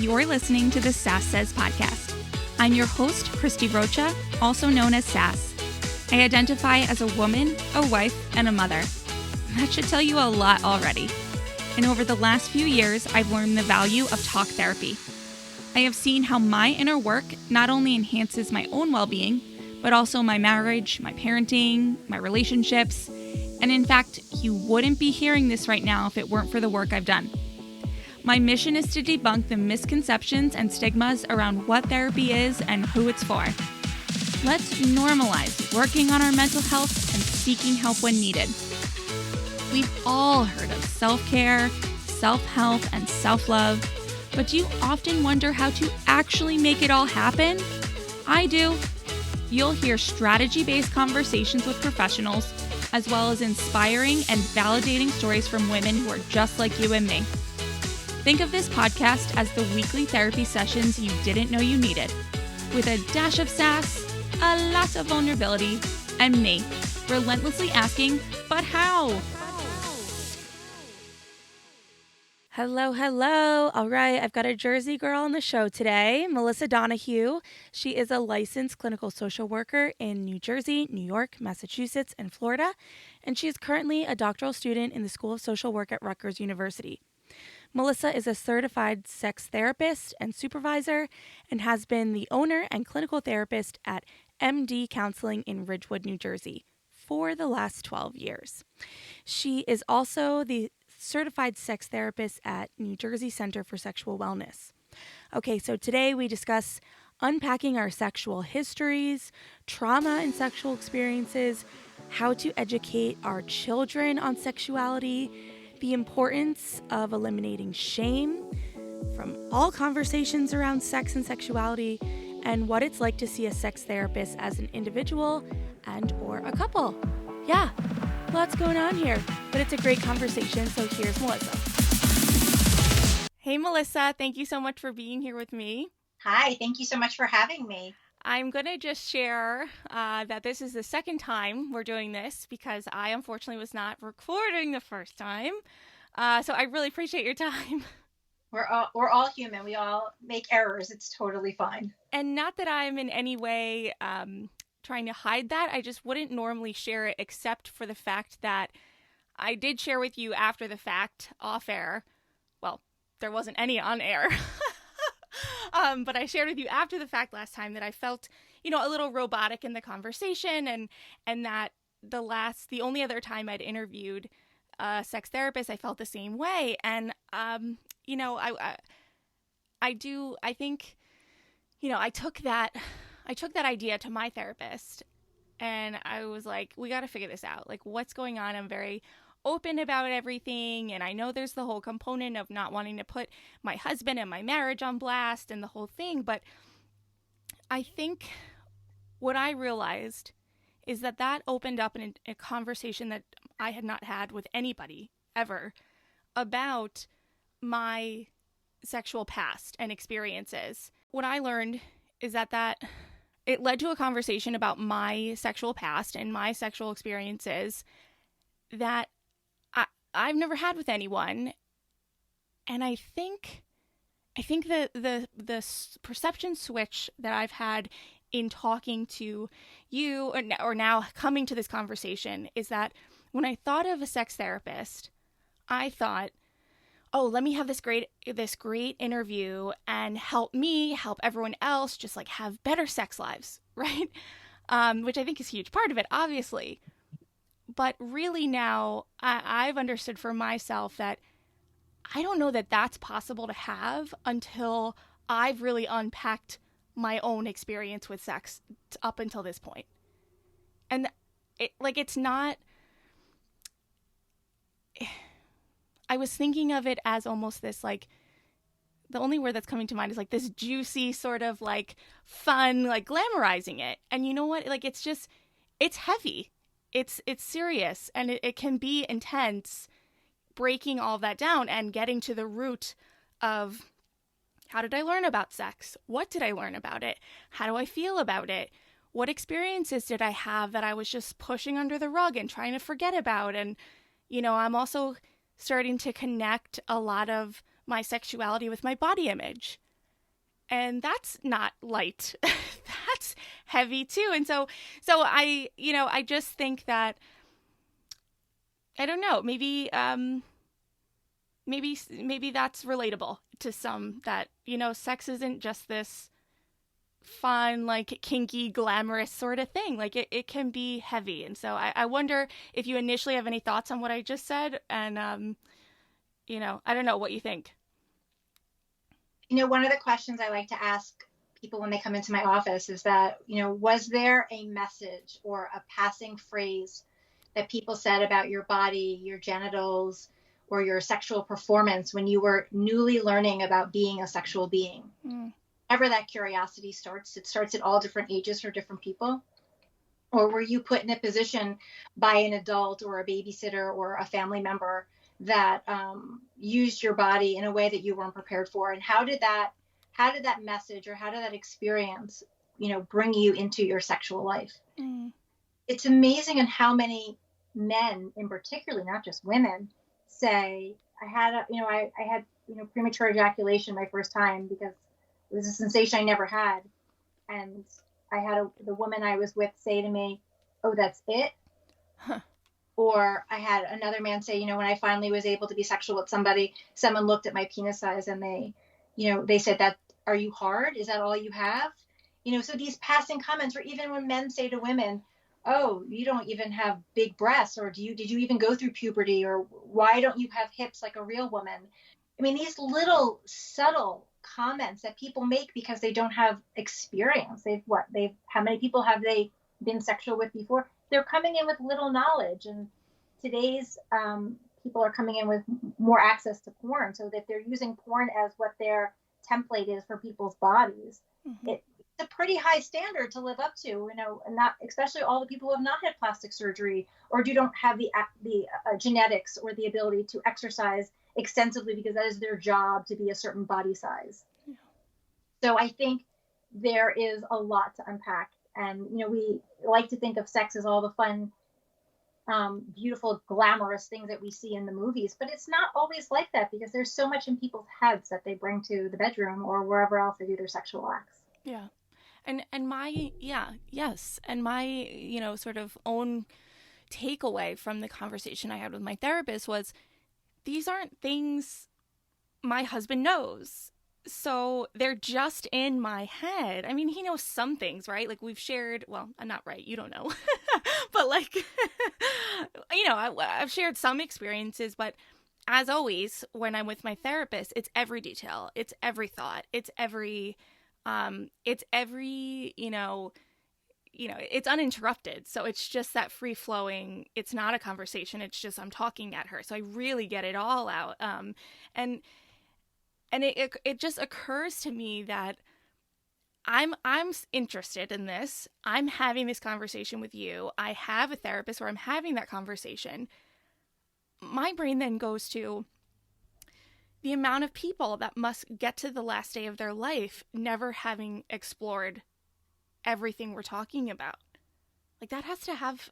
You're listening to the Sass Says podcast. I'm your host, Christy Rocha, also known as Sass. I identify as a woman, a wife, and a mother. That should tell you a lot already. And over the last few years, I've learned the value of talk therapy. I have seen how my inner work not only enhances my own well-being, but also my marriage, my parenting, my relationships. And in fact, you wouldn't be hearing this right now if it weren't for the work I've done. My mission is to debunk the misconceptions and stigmas around what therapy is and who it's for. Let's normalize working on our mental health and seeking help when needed. We've all heard of self-care, self-help, and self-love, but do you often wonder how to actually make it all happen? I do. You'll hear strategy-based conversations with professionals, as well as inspiring and validating stories from women who are just like you and me. Think of this podcast as the weekly therapy sessions you didn't know you needed, with a dash of sass, a lot of vulnerability, and me, relentlessly asking, but how? Hello. All right, I've got a Jersey girl on the show today, Melissa Donahue. She is a licensed clinical social worker in New Jersey, New York, Massachusetts, and Florida, and she is currently a doctoral student in the School of Social Work at Rutgers University. Melissa is a certified sex therapist and supervisor and has been the owner and clinical therapist at MD Counseling in Ridgewood, New Jersey for the last 12 years. She is also the certified sex therapist at New Jersey Center for Sexual Wellness. Okay, so today we discuss unpacking our sexual histories, trauma and sexual experiences, how to educate our children on sexuality, the importance of eliminating shame from all conversations around sex and sexuality, and what it's like to see a sex therapist as an individual and or a couple. Yeah, lots going on here, but it's a great conversation, so here's Melissa. Hey, Melissa, thank you so much for being here with me. Hi, thank you so much for having me. I'm going to just share that this is the second time we're doing this because I unfortunately was not recording the first time. So I really appreciate your time. We're all human. We all make errors. It's totally fine. And not that I'm in any way trying to hide that. I just wouldn't normally share it except for the fact that I did share with you after the fact off air. Well, there wasn't any on air. But I shared with you after the fact last time that I felt, a little robotic in the conversation and that the only other time I'd interviewed a sex therapist, I felt the same way. And, I took that idea to my therapist and I was like, we got to figure this out. Like, what's going on? I'm very open about everything, and I know there's the whole component of not wanting to put my husband and my marriage on blast and the whole thing, but I think what I realized is that opened up a conversation that I had not had with anybody ever about my sexual past and experiences. What I learned is that it led to a conversation about my sexual past and my sexual experiences that I've never had with anyone. And I think the perception switch that I've had in talking to you or now coming to this conversation is that when I thought of a sex therapist, I thought, oh, let me have this great interview and help everyone else just like have better sex lives, right? Which I think is a huge part of it, obviously. But really now I've understood for myself that I don't know that that's possible to have until I've really unpacked my own experience with sex up until this point. And it's not, I was thinking of it as almost this like, the only word that's coming to mind is like this juicy sort of like fun, like glamorizing it. And you know what? Like, it's heavy. It's serious, and it can be intense, breaking all of that down and getting to the root of how did I learn about sex? What did I learn about it? How do I feel about it? What experiences did I have that I was just pushing under the rug and trying to forget about? And, I'm also starting to connect a lot of my sexuality with my body image. And that's not light. That's heavy too. And so I just think that, I don't know, maybe that's relatable to some, that, sex isn't just this fun, like kinky, glamorous sort of thing. Like it can be heavy. And so I wonder if you initially have any thoughts on what I just said. And, I don't know what you think. One of the questions I like to ask people when they come into my office is that, was there a message or a passing phrase that people said about your body, your genitals, or your sexual performance when you were newly learning about being a sexual being? Whenever that curiosity starts, it starts at all different ages for different people. Or were you put in a position by an adult or a babysitter or a family member that used your body in a way that you weren't prepared for? And how did that message, or how did that experience, bring you into your sexual life? It's amazing in how many men, in particular, not just women, say, I had premature ejaculation my first time because it was a sensation I never had. And I had the woman I was with say to me, "Oh, that's it." Huh. Or I had another man say, when I finally was able to be sexual with somebody, someone looked at my penis size and they said, "That, are you hard? Is that all you have?" So these passing comments, or even when men say to women, "Oh, you don't even have big breasts," or did you even go through puberty, or why don't you have hips like a real woman? I mean, these little subtle comments that people make because they don't have experience. How many people have they been sexual with before? They're coming in with little knowledge, and today's people are coming in with more access to porn, so that they're using porn as what their template is for people's bodies. It's a pretty high standard to live up to, and not especially all the people who have not had plastic surgery or don't have the genetics or the ability to exercise extensively because that is their job to be a certain body size. Yeah. So I think there is a lot to unpack. And, we like to think of sex as all the fun, beautiful, glamorous things that we see in the movies, but it's not always like that, because there's so much in people's heads that they bring to the bedroom or wherever else they do their sexual acts. Yeah. And my, yes. And my, sort of own takeaway from the conversation I had with my therapist was, these aren't things my husband knows. So they're just in my head. I mean, he knows some things, right? Like we've shared, well, not right, you don't know. But like, I've shared some experiences, but as always, when I'm with my therapist, it's every detail, it's every thought, it's every, it's uninterrupted. So it's just that free flowing. It's not a conversation. It's just, I'm talking at her. So I really get it all out. And it just occurs to me that I'm interested in this. I'm having this conversation with you. I have a therapist where I'm having that conversation. My brain then goes to the amount of people that must get to the last day of their life never having explored everything we're talking about. Like that has to have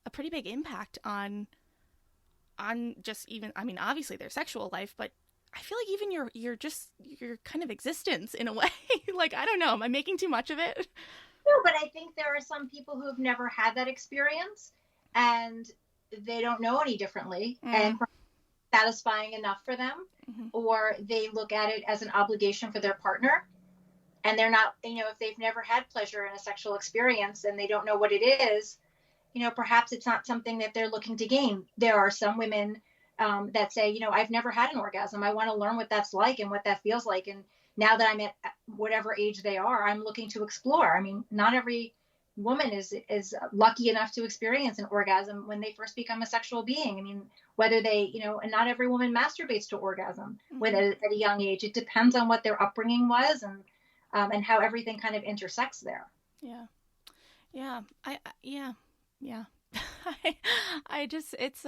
a pretty big impact on just even, I mean, obviously their sexual life, but I feel like even your kind of existence in a way. Like, I don't know, am I making too much of it? No, but I think there are some people who have never had that experience and they don't know any differently, and satisfying enough for them, or they look at it as an obligation for their partner. And they're not, if they've never had pleasure in a sexual experience and they don't know what it is, perhaps it's not something that they're looking to gain. There are some women that say, I've never had an orgasm. I want to learn what that's like and what that feels like. And now that I'm at whatever age they are, I'm looking to explore. I mean, not every woman is lucky enough to experience an orgasm when they first become a sexual being. I mean, whether they, and not every woman masturbates to orgasm at a young age. It depends on what their upbringing was and how everything kind of intersects there. Yeah. I just, it's,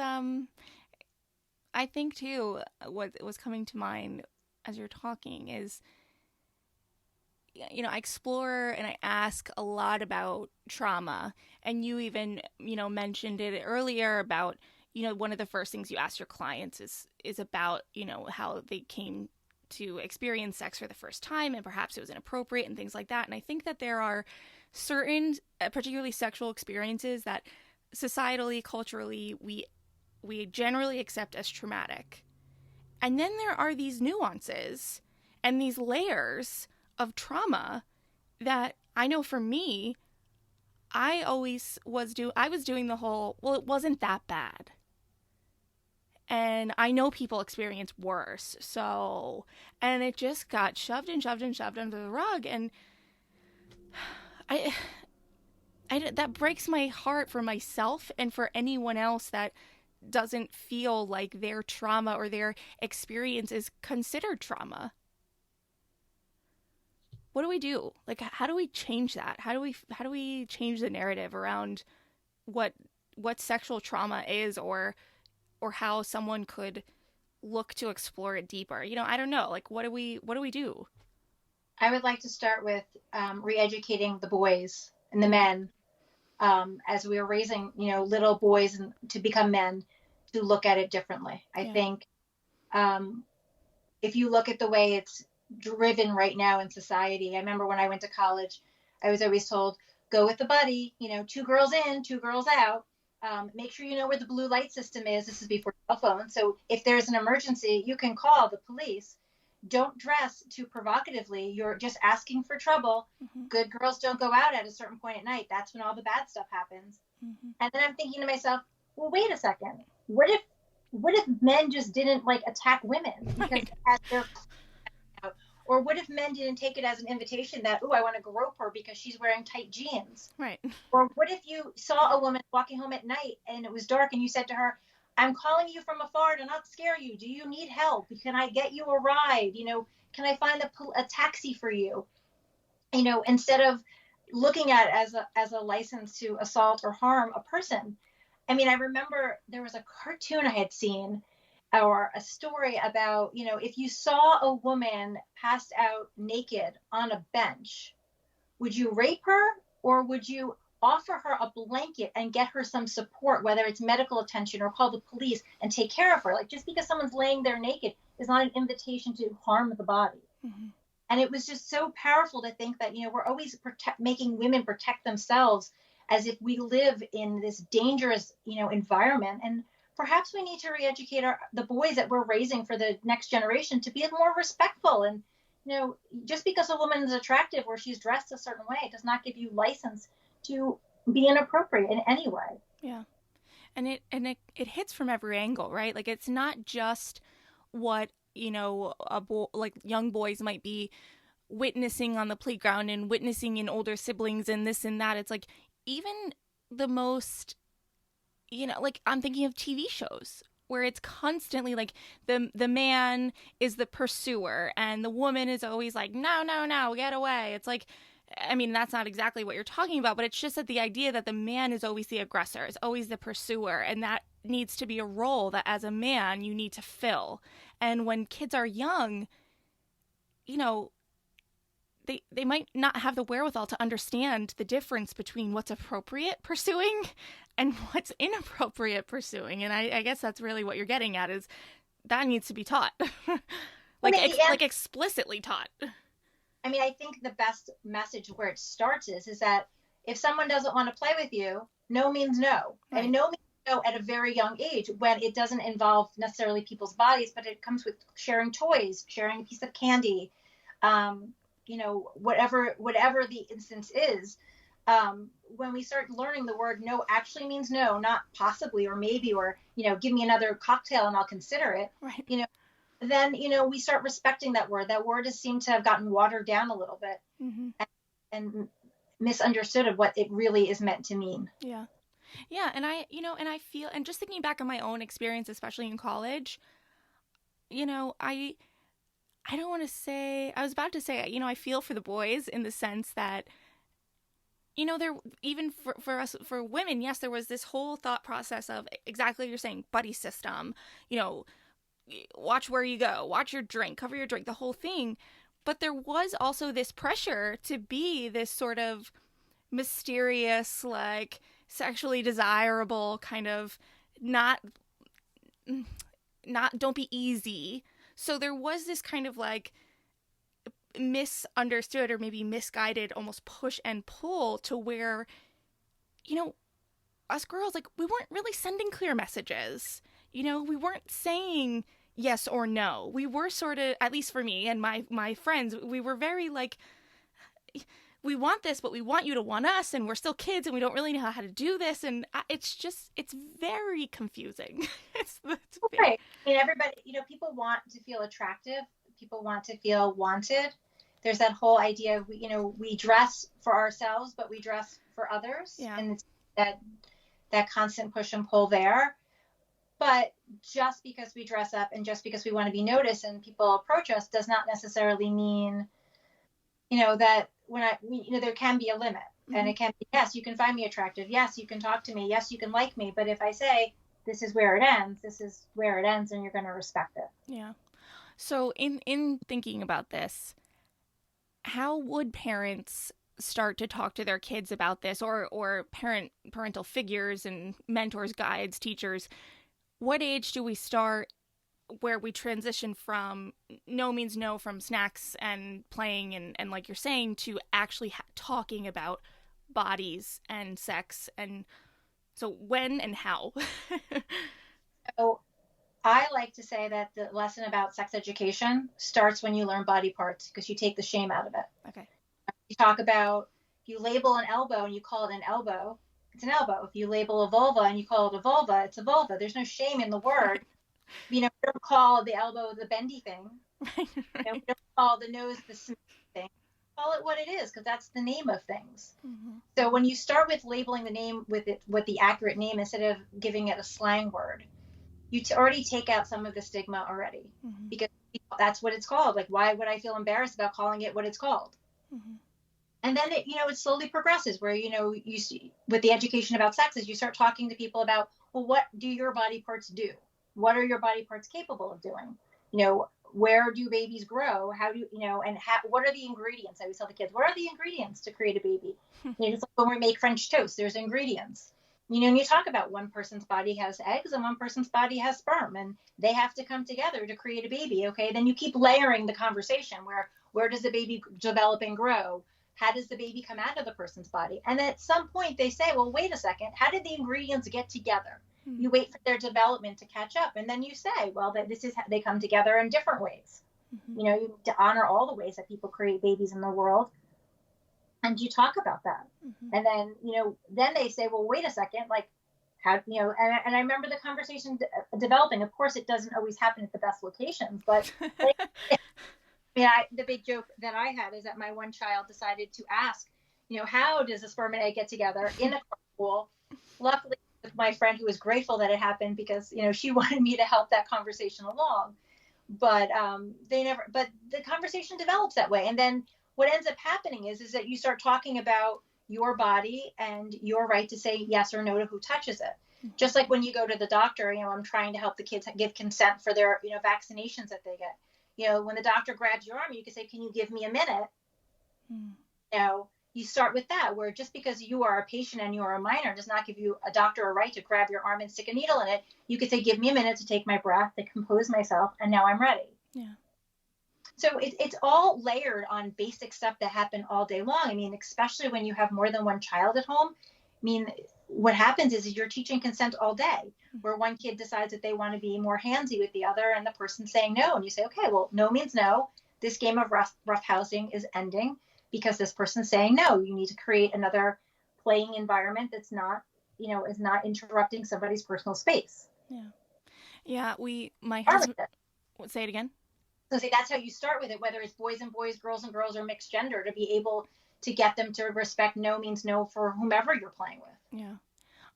I think too, what was coming to mind as you're talking is, I explore and I ask a lot about trauma, and you even, mentioned it earlier about, one of the first things you ask your clients is about, how they came to experience sex for the first time, and perhaps it was inappropriate and things like that. And I think that there are certain, particularly sexual experiences that societally, culturally, we generally accept as traumatic. And then there are these nuances and these layers of trauma that I know for me, I was doing the whole, well, it wasn't that bad. And I know people experience worse. So, and it just got shoved and shoved and shoved under the rug. And I that breaks my heart for myself and for anyone else that doesn't feel like their trauma or their experience is considered trauma. What do we do? Like, how do we change that? How do we change the narrative around what sexual trauma is, or how someone could look to explore it deeper? I don't know. Like, what do we do? I would like to start with re-educating the boys and the men as we are raising, little boys to become men, to look at it differently. I think if you look at the way it's driven right now in society, I remember when I went to college, I was always told, go with the buddy, 2 girls in, 2 girls out. Make sure you know where the blue light system is. This is before cell phone. So if there's an emergency, you can call the police. Don't dress too provocatively. You're just asking for trouble. Mm-hmm. Good girls don't go out at a certain point at night. That's when all the bad stuff happens. Mm-hmm. And then I'm thinking to myself, well, wait a second. What if men just didn't attack women because as they're out? Or what if men didn't take it as an invitation that, I want to grope her because she's wearing tight jeans? Right. Or what if you saw a woman walking home at night and it was dark and you said to her, I'm calling you from afar to not scare you. Do you need help? Can I get you a ride? Can I find a taxi for you? Instead of looking at it as a license to assault or harm a person. I mean, I remember there was a cartoon I had seen, or a story about, if you saw a woman passed out naked on a bench, would you rape her, or would you offer her a blanket and get her some support, whether it's medical attention or call the police and take care of her? Just because someone's laying there naked is not an invitation to harm the body. Mm-hmm. And it was just so powerful to think that, we're always making women protect themselves as if we live in this dangerous, environment. And perhaps we need to re-educate the boys that we're raising for the next generation to be more respectful. And, just because a woman is attractive or she's dressed a certain way, it does not give you license to be inappropriate in any way. Yeah. And it hits from every angle, right? Like, it's not just what, young boys might be witnessing on the playground and witnessing in older siblings and this and that. It's like, even the most, I'm thinking of TV shows where it's constantly like the man is the pursuer and the woman is always like, no, get away. It's like, I mean, that's not exactly what you're talking about, but it's just that the idea that the man is always the aggressor, is always the pursuer, and that needs to be a role that as a man you need to fill. And when kids are young, they might not have the wherewithal to understand the difference between what's appropriate pursuing and what's inappropriate pursuing. And I guess that's really what you're getting at, is that needs to be taught. like explicitly taught. I mean, I think the best message where it starts is that if someone doesn't want to play with you, no means no. Right. And no means no at a very young age, when it doesn't involve necessarily people's bodies, but it comes with sharing toys, sharing a piece of candy, whatever the instance is. When we start learning the word no actually means no, not possibly or maybe, or, give me another cocktail and I'll consider it. Right. Then, we start respecting that word. That word has seemed to have gotten watered down a little bit, mm-hmm. and misunderstood of what it really is meant to mean. Yeah. Yeah. And I feel, and just thinking back on my own experience, especially in college, I don't want to say, I was about to say, I feel for the boys in the sense that, there, even for us, for women, yes, there was this whole thought process of exactly what you're saying, buddy system, watch where you go, watch your drink, cover your drink, the whole thing. But there was also this pressure to be this sort of mysterious, sexually desirable kind of, not don't be easy. So there was this kind of like misunderstood or maybe misguided almost push and pull to where, you know, us girls, like, we weren't really sending clear messages. You know, we weren't saying yes or no. We were sort of, at least for me and my friends, we were very like, we want this, but we want you to want us, and we're still kids, and we don't really know how to do this, and it's just, it's very confusing. it's right. I mean, everybody, people want to feel attractive. People want to feel wanted. There's that whole idea of, we dress for ourselves, but we dress for others. Yeah. And it's that constant push and pull there. But just because we dress up and just because we want to be noticed and people approach us does not necessarily mean, that there can be a limit. Mm-hmm. And it can be, yes, you can find me attractive. Yes, you can talk to me. Yes, you can like me. But if I say, this is where it ends, and you're going to respect it. Yeah. So in thinking about this, how would parents start to talk to their kids about this, or parental figures and mentors, guides, teachers? What age do we start where we transition from no means no, from snacks and playing and like you're saying, to actually talking about bodies and sex? And so when and how? So I like to say that the lesson about sex education starts when you learn body parts, because you take the shame out of it. Okay. You talk about, if you label an elbow and you call it an elbow, it's an elbow. If you label a vulva and you call it a vulva, it's a vulva. There's no shame in the word. We don't call the elbow the bendy thing. Right. We don't call the nose the smooth thing. Call it what it is, because that's the name of things. Mm-hmm. So when you start with labeling the name with the accurate name instead of giving it a slang word, you already take out some of the stigma already, mm-hmm. because that's what it's called. Like, why would I feel embarrassed about calling it what it's called? Mm-hmm. And then it slowly progresses where, you see, with the education about sex, is you start talking to people about, well, what do your body parts do? What are your body parts capable of doing? Where do babies grow? How do what are the ingredients? I always tell the kids, what are the ingredients to create a baby? Just like when we make French toast, there's ingredients. And you talk about one person's body has eggs and one person's body has sperm, and they have to come together to create a baby. Okay. Then you keep layering the conversation where does the baby develop and grow? How does the baby come out of the person's body? And at some point they say, well, wait a second, how did the ingredients get together? Mm-hmm. You wait for their development to catch up. And then you say, well, this is how they come together in different ways. Mm-hmm. You need to honor all the ways that people create babies in the world. And you talk about that. Mm-hmm. And then, then they say, well, wait a second, like how, and I remember the conversation developing. Of course, it doesn't always happen at the best locations, but the big joke that I had is that my one child decided to ask, how does a sperm and egg get together in a pool? Luckily, with my friend, who was grateful that it happened, because, she wanted me to help that conversation along. But but the conversation develops that way. And then what ends up happening is that you start talking about your body and your right to say yes or no to who touches it. Mm-hmm. Just like when you go to the doctor, I'm trying to help the kids give consent for their, vaccinations that they get. When the doctor grabs your arm, you can say, can you give me a minute? Mm. You start with that, where just because you are a patient and you are a minor does not give you a doctor a right to grab your arm and stick a needle in it. You could say, give me a minute to take my breath, to compose myself, and now I'm ready. Yeah. So it's all layered on basic stuff that happen all day long. I mean, especially when you have more than one child at home. I mean, what happens is you're teaching consent all day, where one kid decides that they want to be more handsy with the other and the person's saying no. And you say, okay, well, no means no. This game of roughhousing is ending because this person's saying no. You need to create another playing environment that's not, is not interrupting somebody's personal space. Yeah. Yeah. My husband, say it again. So that's how you start with it, whether it's boys and boys, girls and girls, or mixed gender, to be able to get them to respect no means no for whomever you're playing with. Yeah.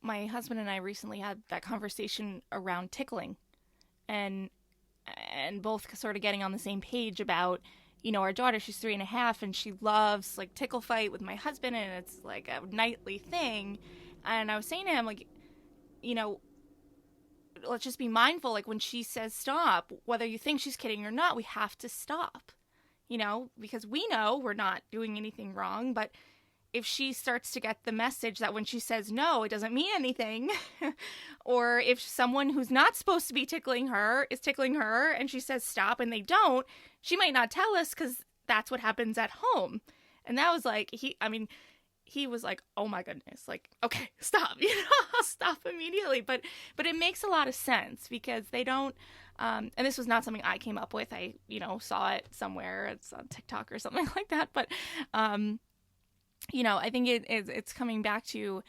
My husband and I recently had that conversation around tickling, and both sort of getting on the same page about, our daughter, she's 3.5, and she loves like tickle fight with my husband, and it's like a nightly thing. And I was saying to him, like, let's just be mindful, like when she says stop, whether you think she's kidding or not, we have to stop, because we know we're not doing anything wrong, but if she starts to get the message that when she says no, it doesn't mean anything, or if someone who's not supposed to be tickling her is tickling her and she says stop and they don't, she might not tell us because that's what happens at home. And that was like, he was like, oh my goodness, like, okay, stop, I'll stop immediately. But it makes a lot of sense because they don't, and this was not something I came up with. I, saw it somewhere. It's on TikTok or something like that. But, I think it's coming back to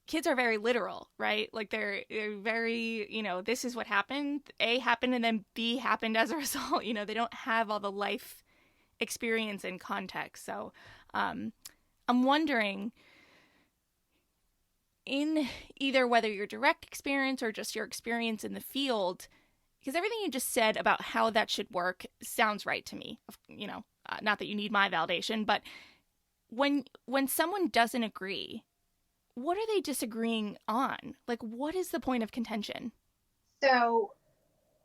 kids are very literal, right? Like they're very, this is what happened. A happened and then B happened as a result. They don't have all the life experience and context. So I'm wondering, in either whether your direct experience or just your experience in the field, because everything you just said about how that should work sounds right to me. Not that you need my validation, but when someone doesn't agree, what are they disagreeing on? Like, what is the point of contention? So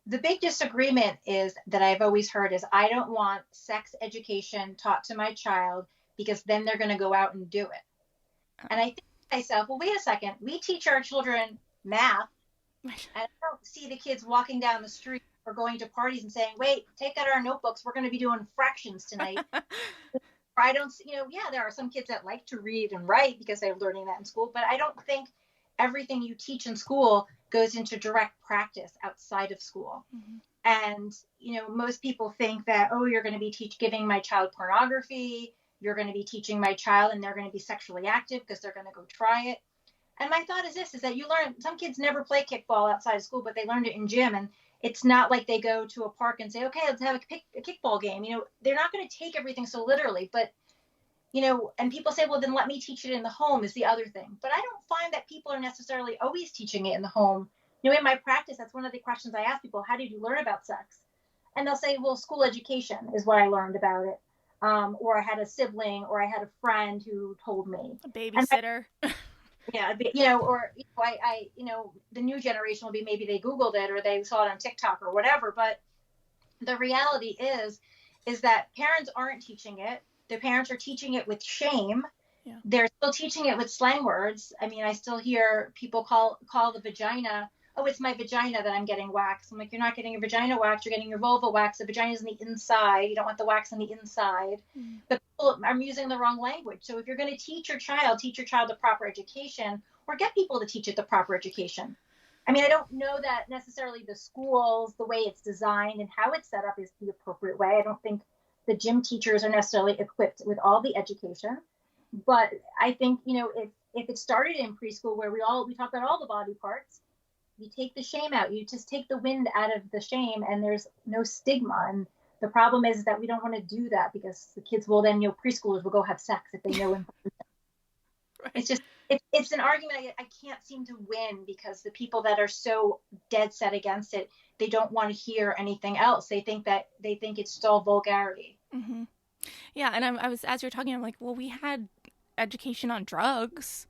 the big disagreement is that I've always heard is I don't want sex education taught to my child because then they're going to go out and do it. And I think to myself, well, wait a second. We teach our children math, and I don't see the kids walking down the street or going to parties and saying, wait, take out our notebooks. We're going to be doing fractions tonight. I don't, there are some kids that like to read and write because they're learning that in school, but I don't think everything you teach in school goes into direct practice outside of school. Mm-hmm. And, most people think that, you're going to be giving my child pornography. You're going to be teaching my child and they're going to be sexually active because they're going to go try it. And my thought is that you learn, some kids never play kickball outside of school, but they learned it in gym. And it's not like they go to a park and say, okay, let's have a kickball game. They're not going to take everything so literally, but, and people say, well, then let me teach it in the home is the other thing. But I don't find that people are necessarily always teaching it in the home. In my practice, that's one of the questions I ask people, how did you learn about sex? And they'll say, well, school education is what I learned about it. Or I had a sibling or I had a friend who told me. A babysitter. Yeah, the new generation will be maybe they Googled it or they saw it on TikTok or whatever. But the reality is that parents aren't teaching it. The parents are teaching it with shame. Yeah. They're still teaching it with slang words. I mean, I still hear people call the vagina, oh, it's my vagina that I'm getting waxed. I'm like, you're not getting your vagina waxed. You're getting your vulva waxed. The vagina's on the inside. You don't want the wax on the inside. Mm. But people are using the wrong language. So if you're going to teach your child the proper education or get people to teach it the proper education. I mean, I don't know that necessarily the schools, the way it's designed and how it's set up is the appropriate way. I don't think the gym teachers are necessarily equipped with all the education. But I think, if it started in preschool where we talk about all the body parts, you take the shame out, you just take the wind out of the shame and there's no stigma. And the problem is that we don't want to do that because the kids will then, preschoolers will go have sex if they know information. Right. It's just, it's an argument I can't seem to win because the people that are so dead set against it, they don't want to hear anything else. They think it's all vulgarity. Mm-hmm. Yeah. And I was, as you're talking, I'm like, well, we had education on drugs.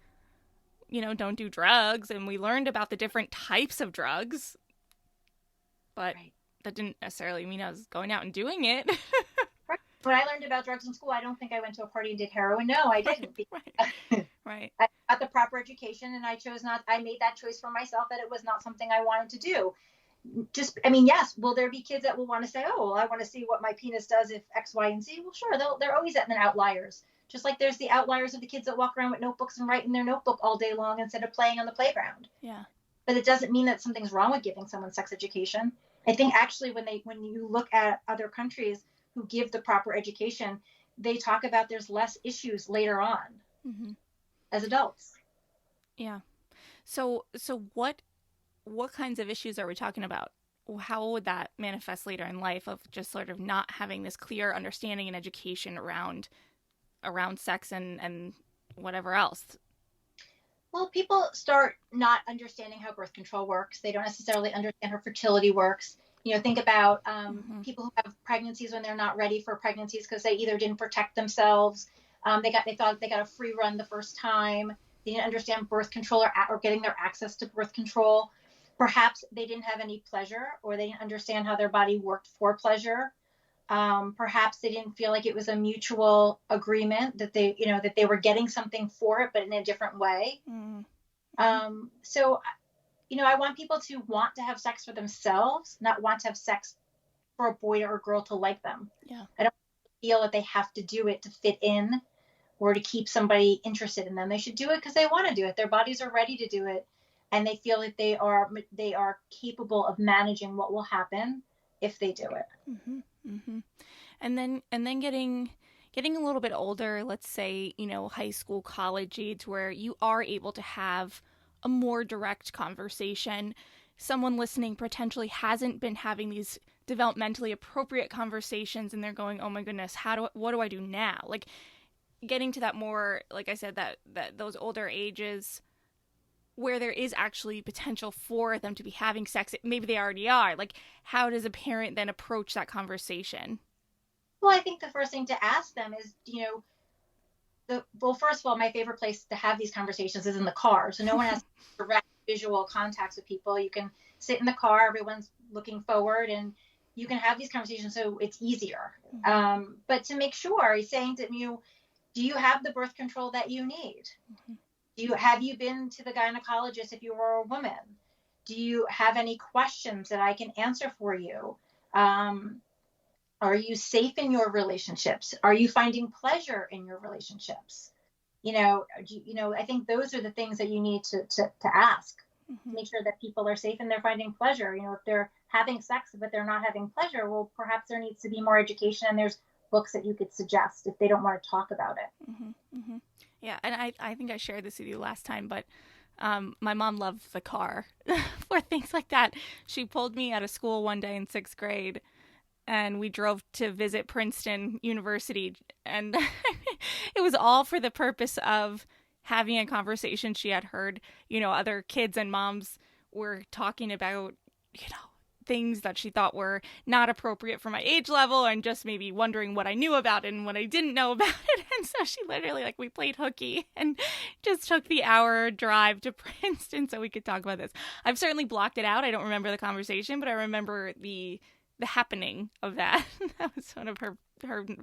Don't do drugs. And we learned about the different types of drugs. But right. That didn't necessarily mean I was going out and doing it. Right. When I learned about drugs in school, I don't think I went to a party and did heroin. No, I didn't. Right. I got the proper education and I made that choice for myself that it was not something I wanted to do. Yes, will there be kids that will want to say, oh, well, I want to see what my penis does if X, Y, and Z? Well, sure, they're always at the outliers. Just like there's the outliers of the kids that walk around with notebooks and write in their notebook all day long instead of playing on the playground. Yeah. But it doesn't mean that something's wrong with giving someone sex education. I think actually when you look at other countries who give the proper education, they talk about there's less issues later on mm-hmm. as adults. Yeah. So what kinds of issues are we talking about? How would that manifest later in life of just sort of not having this clear understanding and education around sex and whatever else? Well, people start not understanding how birth control works. They don't necessarily understand how fertility works. Think about mm-hmm. people who have pregnancies when they're not ready for pregnancies because they either didn't protect themselves. They thought they got a free run the first time. They didn't understand birth control or getting their access to birth control. Perhaps they didn't have any pleasure or they didn't understand how their body worked for pleasure. Perhaps they didn't feel like it was a mutual agreement that they were getting something for it, but in a different way. So, I want people to want to have sex for themselves, not want to have sex for a boy or a girl to like them. Yeah. I don't feel that they have to do it to fit in or to keep somebody interested in them. They should do it because they want to do it. Their bodies are ready to do it, and they feel that they are capable of managing what will happen if they do it. And then getting a little bit older, let's say, high school, college age, where you are able to have a more direct conversation. Someone listening potentially hasn't been having these developmentally appropriate conversations, and they're going, oh my goodness, what do I do now? Like, getting to that more, like I said, that those older ages where there is actually potential for them to be having sex, maybe they already are. Like, how does a parent then approach that conversation? Well, I think the first thing to ask them is, first of all, my favorite place to have these conversations is in the car. So no one has direct visual contacts with people. You can sit in the car, everyone's looking forward, and you can have these conversations so it's easier. But to make sure, he's saying to you, do you have the birth control that you need? Have you been to the gynecologist if you were a woman? Do you have any questions that I can answer for you? Are you safe in your relationships? Are you finding pleasure in your relationships? I think those are the things that you need to ask to make sure that people are safe and they're finding pleasure. If they're having sex, but they're not having pleasure, well, perhaps there needs to be more education, and there's books that you could suggest if they don't want to talk about it. Yeah, and I think I shared this with you last time, but my mom loved the car for things like that. She pulled me out of school one day in 6th grade, and we drove to visit Princeton University, and it was all for the purpose of having a conversation. She had heard, other kids and moms were talking about, things that she thought were not appropriate for my age level, and just maybe wondering what I knew about it and what I didn't know about it. And so she literally, we played hooky and just took the hour drive to Princeton so we could talk about this. I've certainly blocked it out. I don't remember the conversation, but I remember the happening of that. That was one of her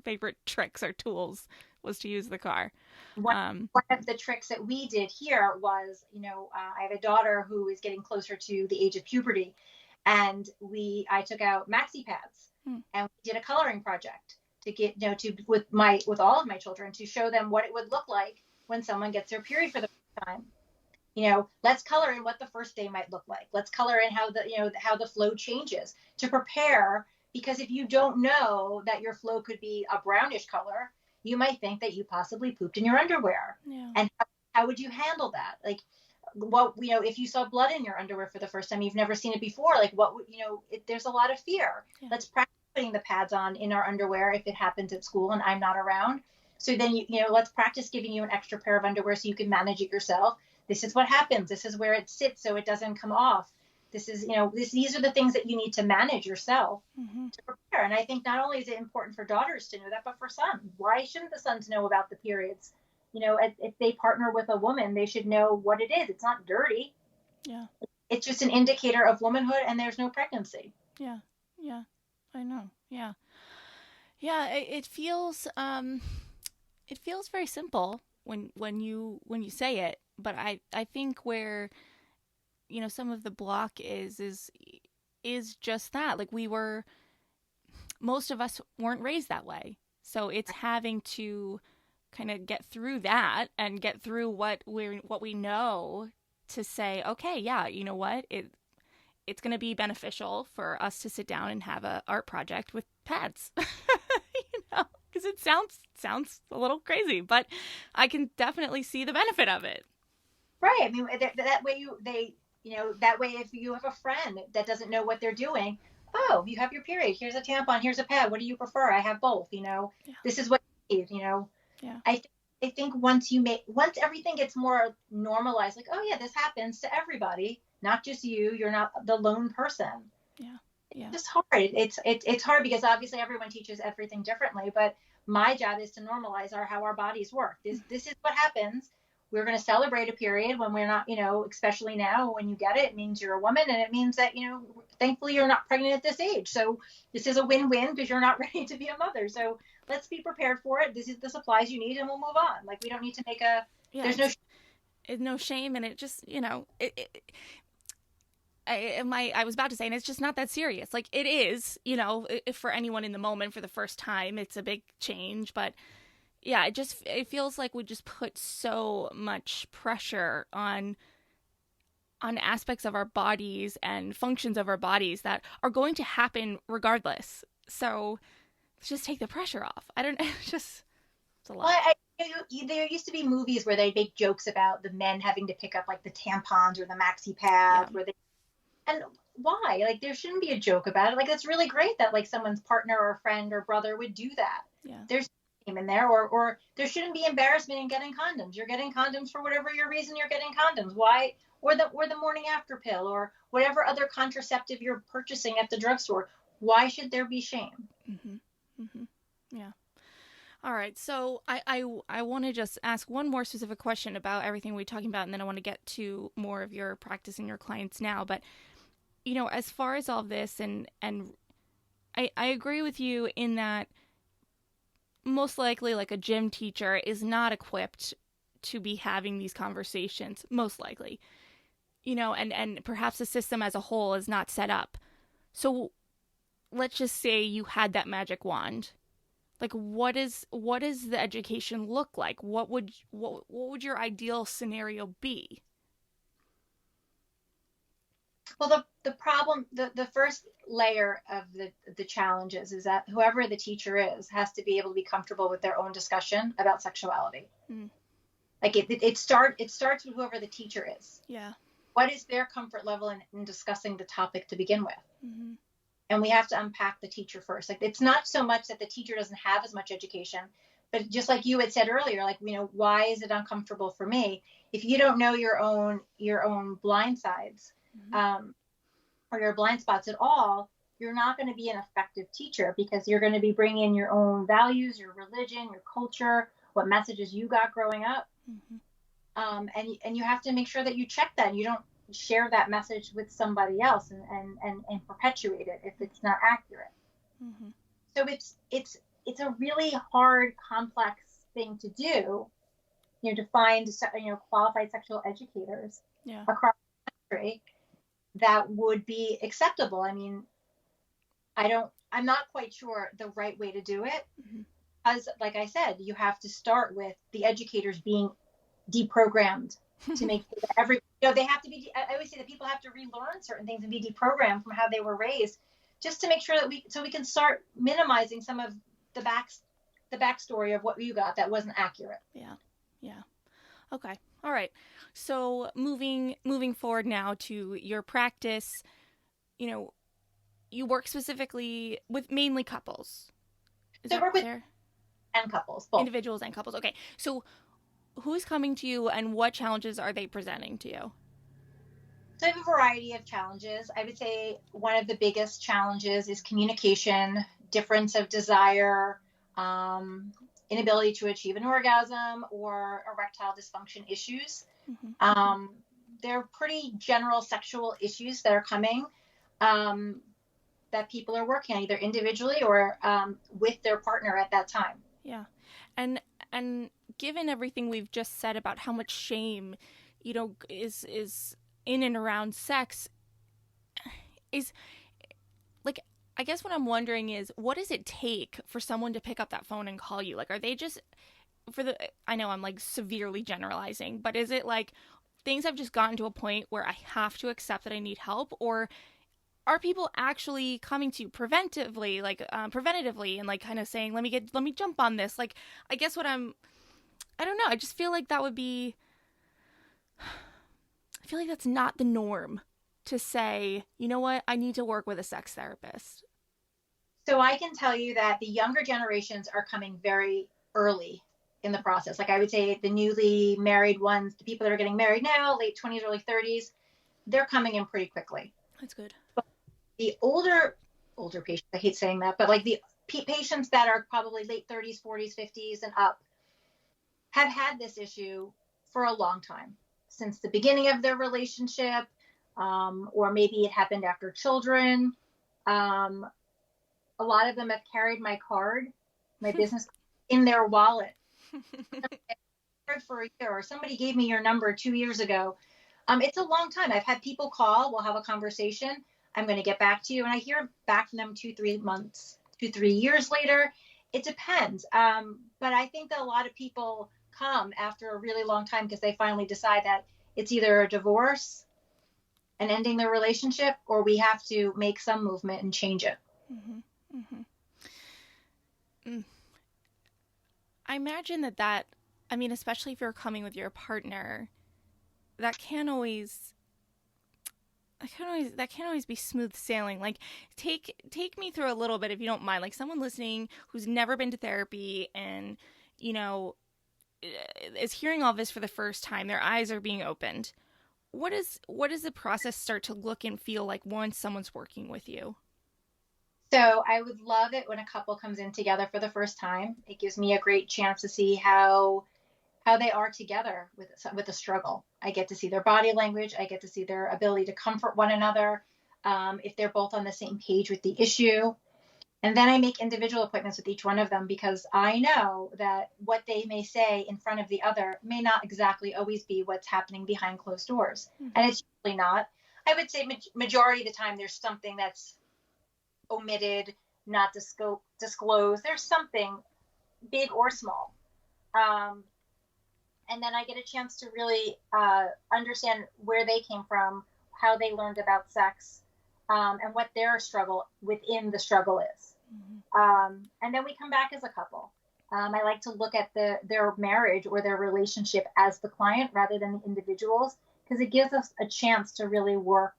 favorite tricks or tools, was to use the car. One of the tricks that we did here was, I have a daughter who is getting closer to the age of puberty, and I took out maxi pads and we did a coloring project to get, with all of my children, to show them what it would look like when someone gets their period for the first time. Let's color in what the first day might look like. Let's color in how the flow changes to prepare, because if you don't know that your flow could be a brownish color, you might think that you possibly pooped in your underwear. Yeah. And how would you handle that? Like, if you saw blood in your underwear for the first time, you've never seen it before, like what would, there's a lot of fear. Yeah. Let's practice putting the pads on in our underwear if it happens at school and I'm not around. So then, let's practice giving you an extra pair of underwear so you can manage it yourself. This is what happens. This is where it sits so it doesn't come off. This is, these are the things that you need to manage yourself to prepare. And I think not only is it important for daughters to know that, but for sons. Why shouldn't the sons know about the periods? If they partner with a woman, they should know what it is. It's not dirty. Yeah. It's just an indicator of womanhood, and there's no pregnancy. Yeah. Yeah. I know. Yeah. Yeah. It feels very simple when you say it, but I think where, some of the block is just that. Like, most of us weren't raised that way. So it's having to kind of get through that and get through what we know to say, okay, yeah, you know what, it's going to be beneficial for us to sit down and have a art project with pads, because it sounds a little crazy, but I can definitely see the benefit of it. Right. I mean, that way that way if you have a friend that doesn't know what they're doing, oh, you have your period, here's a tampon, here's a pad, what do you prefer? I have both. This is what you need. Yeah. I think once everything gets more normalized, like, oh yeah, this happens to everybody, not just you. You're not the lone person. Yeah. Yeah. It's hard. It's hard because obviously everyone teaches everything differently. But my job is to normalize how our bodies work. This is what happens. we're going to celebrate a period when we're not, especially now when you get it, it means you're a woman, and it means that, thankfully you're not pregnant at this age. So this is a win-win because you're not ready to be a mother. So let's be prepared for it. This is the supplies you need, and we'll move on. Like, we don't need to make there's no shame. And it just, I was about to say, and it's just not that serious. Like, it is, if for anyone in the moment for the first time, it's a big change. But yeah, it feels like we just put so much pressure on aspects of our bodies and functions of our bodies that are going to happen regardless. So let's just take the pressure off. It's a lot. There used to be movies where they make jokes about the men having to pick up like the tampons or the maxi pads, and why? Like, there shouldn't be a joke about it. Like, it's really great that like someone's partner or friend or brother would do that. Yeah. There's shame in there, or there shouldn't be embarrassment in getting condoms. You're getting condoms for whatever your reason you're getting condoms. Why? Or the morning after pill, or whatever other contraceptive you're purchasing at the drugstore. Why should there be shame? Mm-hmm. Mm-hmm. Yeah. All right. So I want to just ask one more specific question about everything we're talking about, and then I want to get to more of your practice and your clients now. But, as far as all of this, and I agree with you in that most likely like a gym teacher is not equipped to be having these conversations, most likely, and perhaps the system as a whole is not set up. So let's just say you had that magic wand. Like, what does the education look like? What would your ideal scenario be? Well, the problem, the first layer of the challenges is that whoever the teacher is has to be able to be comfortable with their own discussion about sexuality. Mm. Like, it starts with whoever the teacher is. Yeah. What is their comfort level in discussing the topic to begin with? Mm-hmm. And we have to unpack the teacher first. Like, it's not so much that the teacher doesn't have as much education, but just like you had said earlier, like, why is it uncomfortable for me? If you don't know your own blind sides, mm-hmm. Or your blind spots at all, you're not going to be an effective teacher, because you're going to be bringing in your own values, your religion, your culture, what messages you got growing up. Mm-hmm. And you have to make sure that you check that. You don't share that message with somebody else and perpetuate it if it's not accurate. Mm-hmm. So it's a really hard, complex thing to do, to find, qualified sexual educators across the country that would be acceptable. I mean, I'm not quite sure the right way to do it. Mm-hmm. As like I said, you have to start with the educators being deprogrammed to make sure that they have to be. I always say that people have to relearn certain things and be deprogrammed from how they were raised, just to make sure that we can start minimizing some of the backstory of what you got that wasn't accurate. Yeah. Okay. All right. So moving forward now to your practice, you work specifically with mainly couples. Is that fair? And couples, both. Individuals and couples. Okay. So who's coming to you, and what challenges are they presenting to you? So I have a variety of challenges. I would say one of the biggest challenges is communication, difference of desire, inability to achieve an orgasm, or erectile dysfunction issues. Mm-hmm. They're pretty general sexual issues that are coming that people are working on either individually or with their partner at that time. Yeah. And given everything we've just said about how much shame, is in and around sex, is like, I guess what I'm wondering is, what does it take for someone to pick up that phone and call you? Like, are they just I know I'm like severely generalizing, but is it like things have just gotten to a point where I have to accept that I need help, or are people actually coming to you preventatively, and like kind of saying, let me jump on this? Like, I guess I don't know. I just feel like that would be, I feel like that's not the norm to say, you know what, I need to work with a sex therapist. So I can tell you that the younger generations are coming very early in the process. Like, I would say the newly married ones, the people that are getting married now, late 20s, early 30s, they're coming in pretty quickly. That's good. But the older patients, I hate saying that, but like the patients that are probably late 30s, 40s, 50s and up have had this issue for a long time, since the beginning of their relationship, or maybe it happened after children. A lot of them have carried my card, my business in their wallet for a year, or somebody gave me your number 2 years ago. It's a long time. I've had people call, we'll have a conversation. I'm going to get back to you. And I hear back from them 2-3 years later. It depends. But I think that a lot of people come after a really long time because they finally decide that it's either a divorce and ending the relationship, or we have to make some movement and change it. Mm-hmm. Mm-hmm. Mm. I imagine that, I mean, especially if you're coming with your partner, that can't always be smooth sailing. Like, take me through a little bit, if you don't mind, like someone listening who's never been to therapy and, you know, is hearing all this for the first time. Their eyes are being opened. What does the process start to look and feel like once someone's working with you? So I would love it when a couple comes in together for the first time. It gives me a great chance to see how they are together with a struggle. I get to see their body language. I get to see their ability to comfort one another, if they're both on the same page with the issue. And then I make individual appointments with each one of them, because I know that what they may say in front of the other may not exactly always be what's happening behind closed doors. Mm-hmm. And it's usually not. I would say majority of the time there's something that's omitted, not disclosed. There's something big or small. And then I get a chance to really understand where they came from, how they learned about sex, and what their struggle within the struggle is. Mm-hmm. And then we come back as a couple. I like to look at their marriage or their relationship as the client rather than the individuals, because it gives us a chance to really work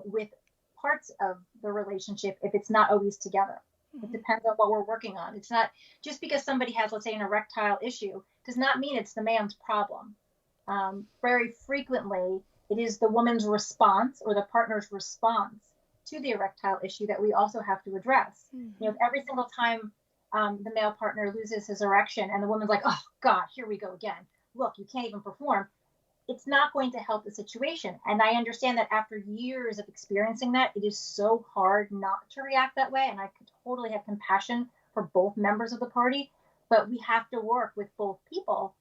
with parts of the relationship if it's not always together. Mm-hmm. It depends on what we're working on. It's not just because somebody has, let's say, an erectile issue, does not mean it's the man's problem. Very frequently, it is the woman's response or the partner's response to the erectile issue that we also have to address. Mm-hmm. You know, every single time the male partner loses his erection and the woman's like, oh God, here we go again. Look, you can't even perform. It's not going to help the situation. And I understand that after years of experiencing that, it is so hard not to react that way. And I could totally have compassion for both members of the party, but we have to work with both people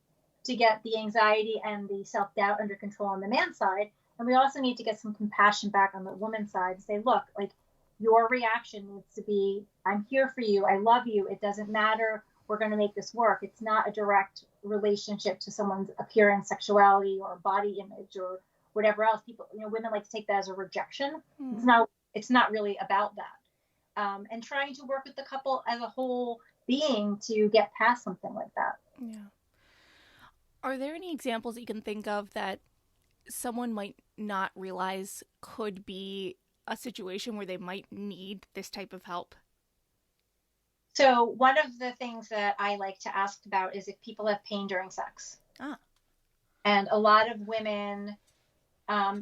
to get the anxiety and the self-doubt under control on the man's side. And we also need to get some compassion back on the woman's side and say, look, like, your reaction needs to be, I'm here for you. I love you. It doesn't matter. We're going to make this work. It's not a direct relationship to someone's appearance, sexuality, or body image, or whatever else. People, you know, women like to take that as a rejection. It's not really about that. And trying to work with the couple as a whole being to get past something like that. Yeah. Are there any examples that you can think of that someone might not realize could be a situation where they might need this type of help? So one of the things that I like to ask about is if people have pain during sex. And a lot of women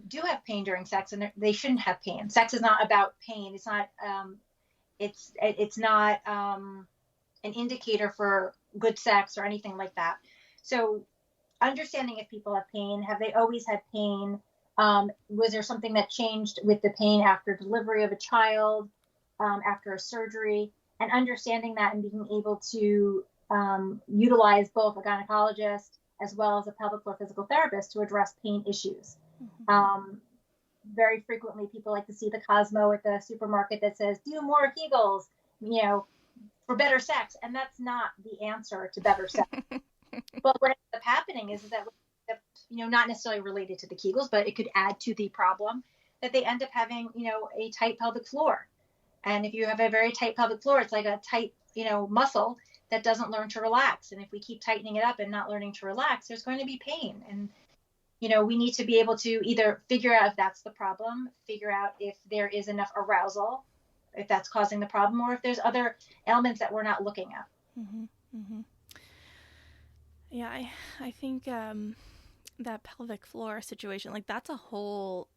do have pain during sex, and they shouldn't have pain. Sex is not about pain. It's not. It's not an indicator for good sex or anything like that. So understanding if people have pain, have they always had pain? Was there something that changed with the pain after delivery of a child, after a surgery? And understanding that and being able to utilize both a gynecologist as well as a pelvic floor physical therapist to address pain issues. Mm-hmm. Very frequently, people like to see the Cosmo at the supermarket that says, do more Kegels, you know, for better sex. And that's not the answer to better sex. But what ends up happening is that, you know, not necessarily related to the Kegels, but it could add to the problem that they end up having, you know, a tight pelvic floor. And if you have a very tight pelvic floor, it's like a tight, you know, muscle that doesn't learn to relax. And if we keep tightening it up and not learning to relax, there's going to be pain. And, you know, we need to be able to either figure out if that's the problem, figure out if there is enough arousal, if that's causing the problem, or if there's other elements that we're not looking at. Mm-hmm. Mm-hmm. Yeah, I think that pelvic floor situation, like, that's a whole,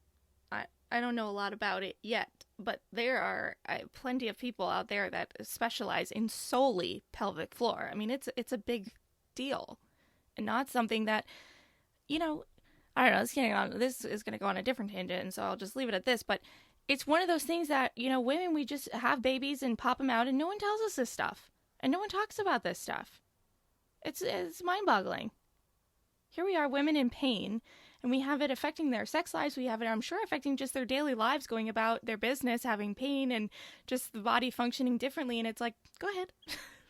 I don't know a lot about it yet, but there are plenty of people out there that specialize in solely pelvic floor. I mean, it's a big deal, and not something that you know, I don't know, this is going to go on a different tangent, and so I'll just leave it at this, but it's one of those things that, women, we just have babies and pop them out, and no one tells us this stuff, and no one talks about this stuff. It's mind-boggling. Here we are, women in pain, and we have it affecting their sex lives. We have it, I'm sure, affecting just their daily lives, going about their business, having pain, and just the body functioning differently. And it's like, go ahead.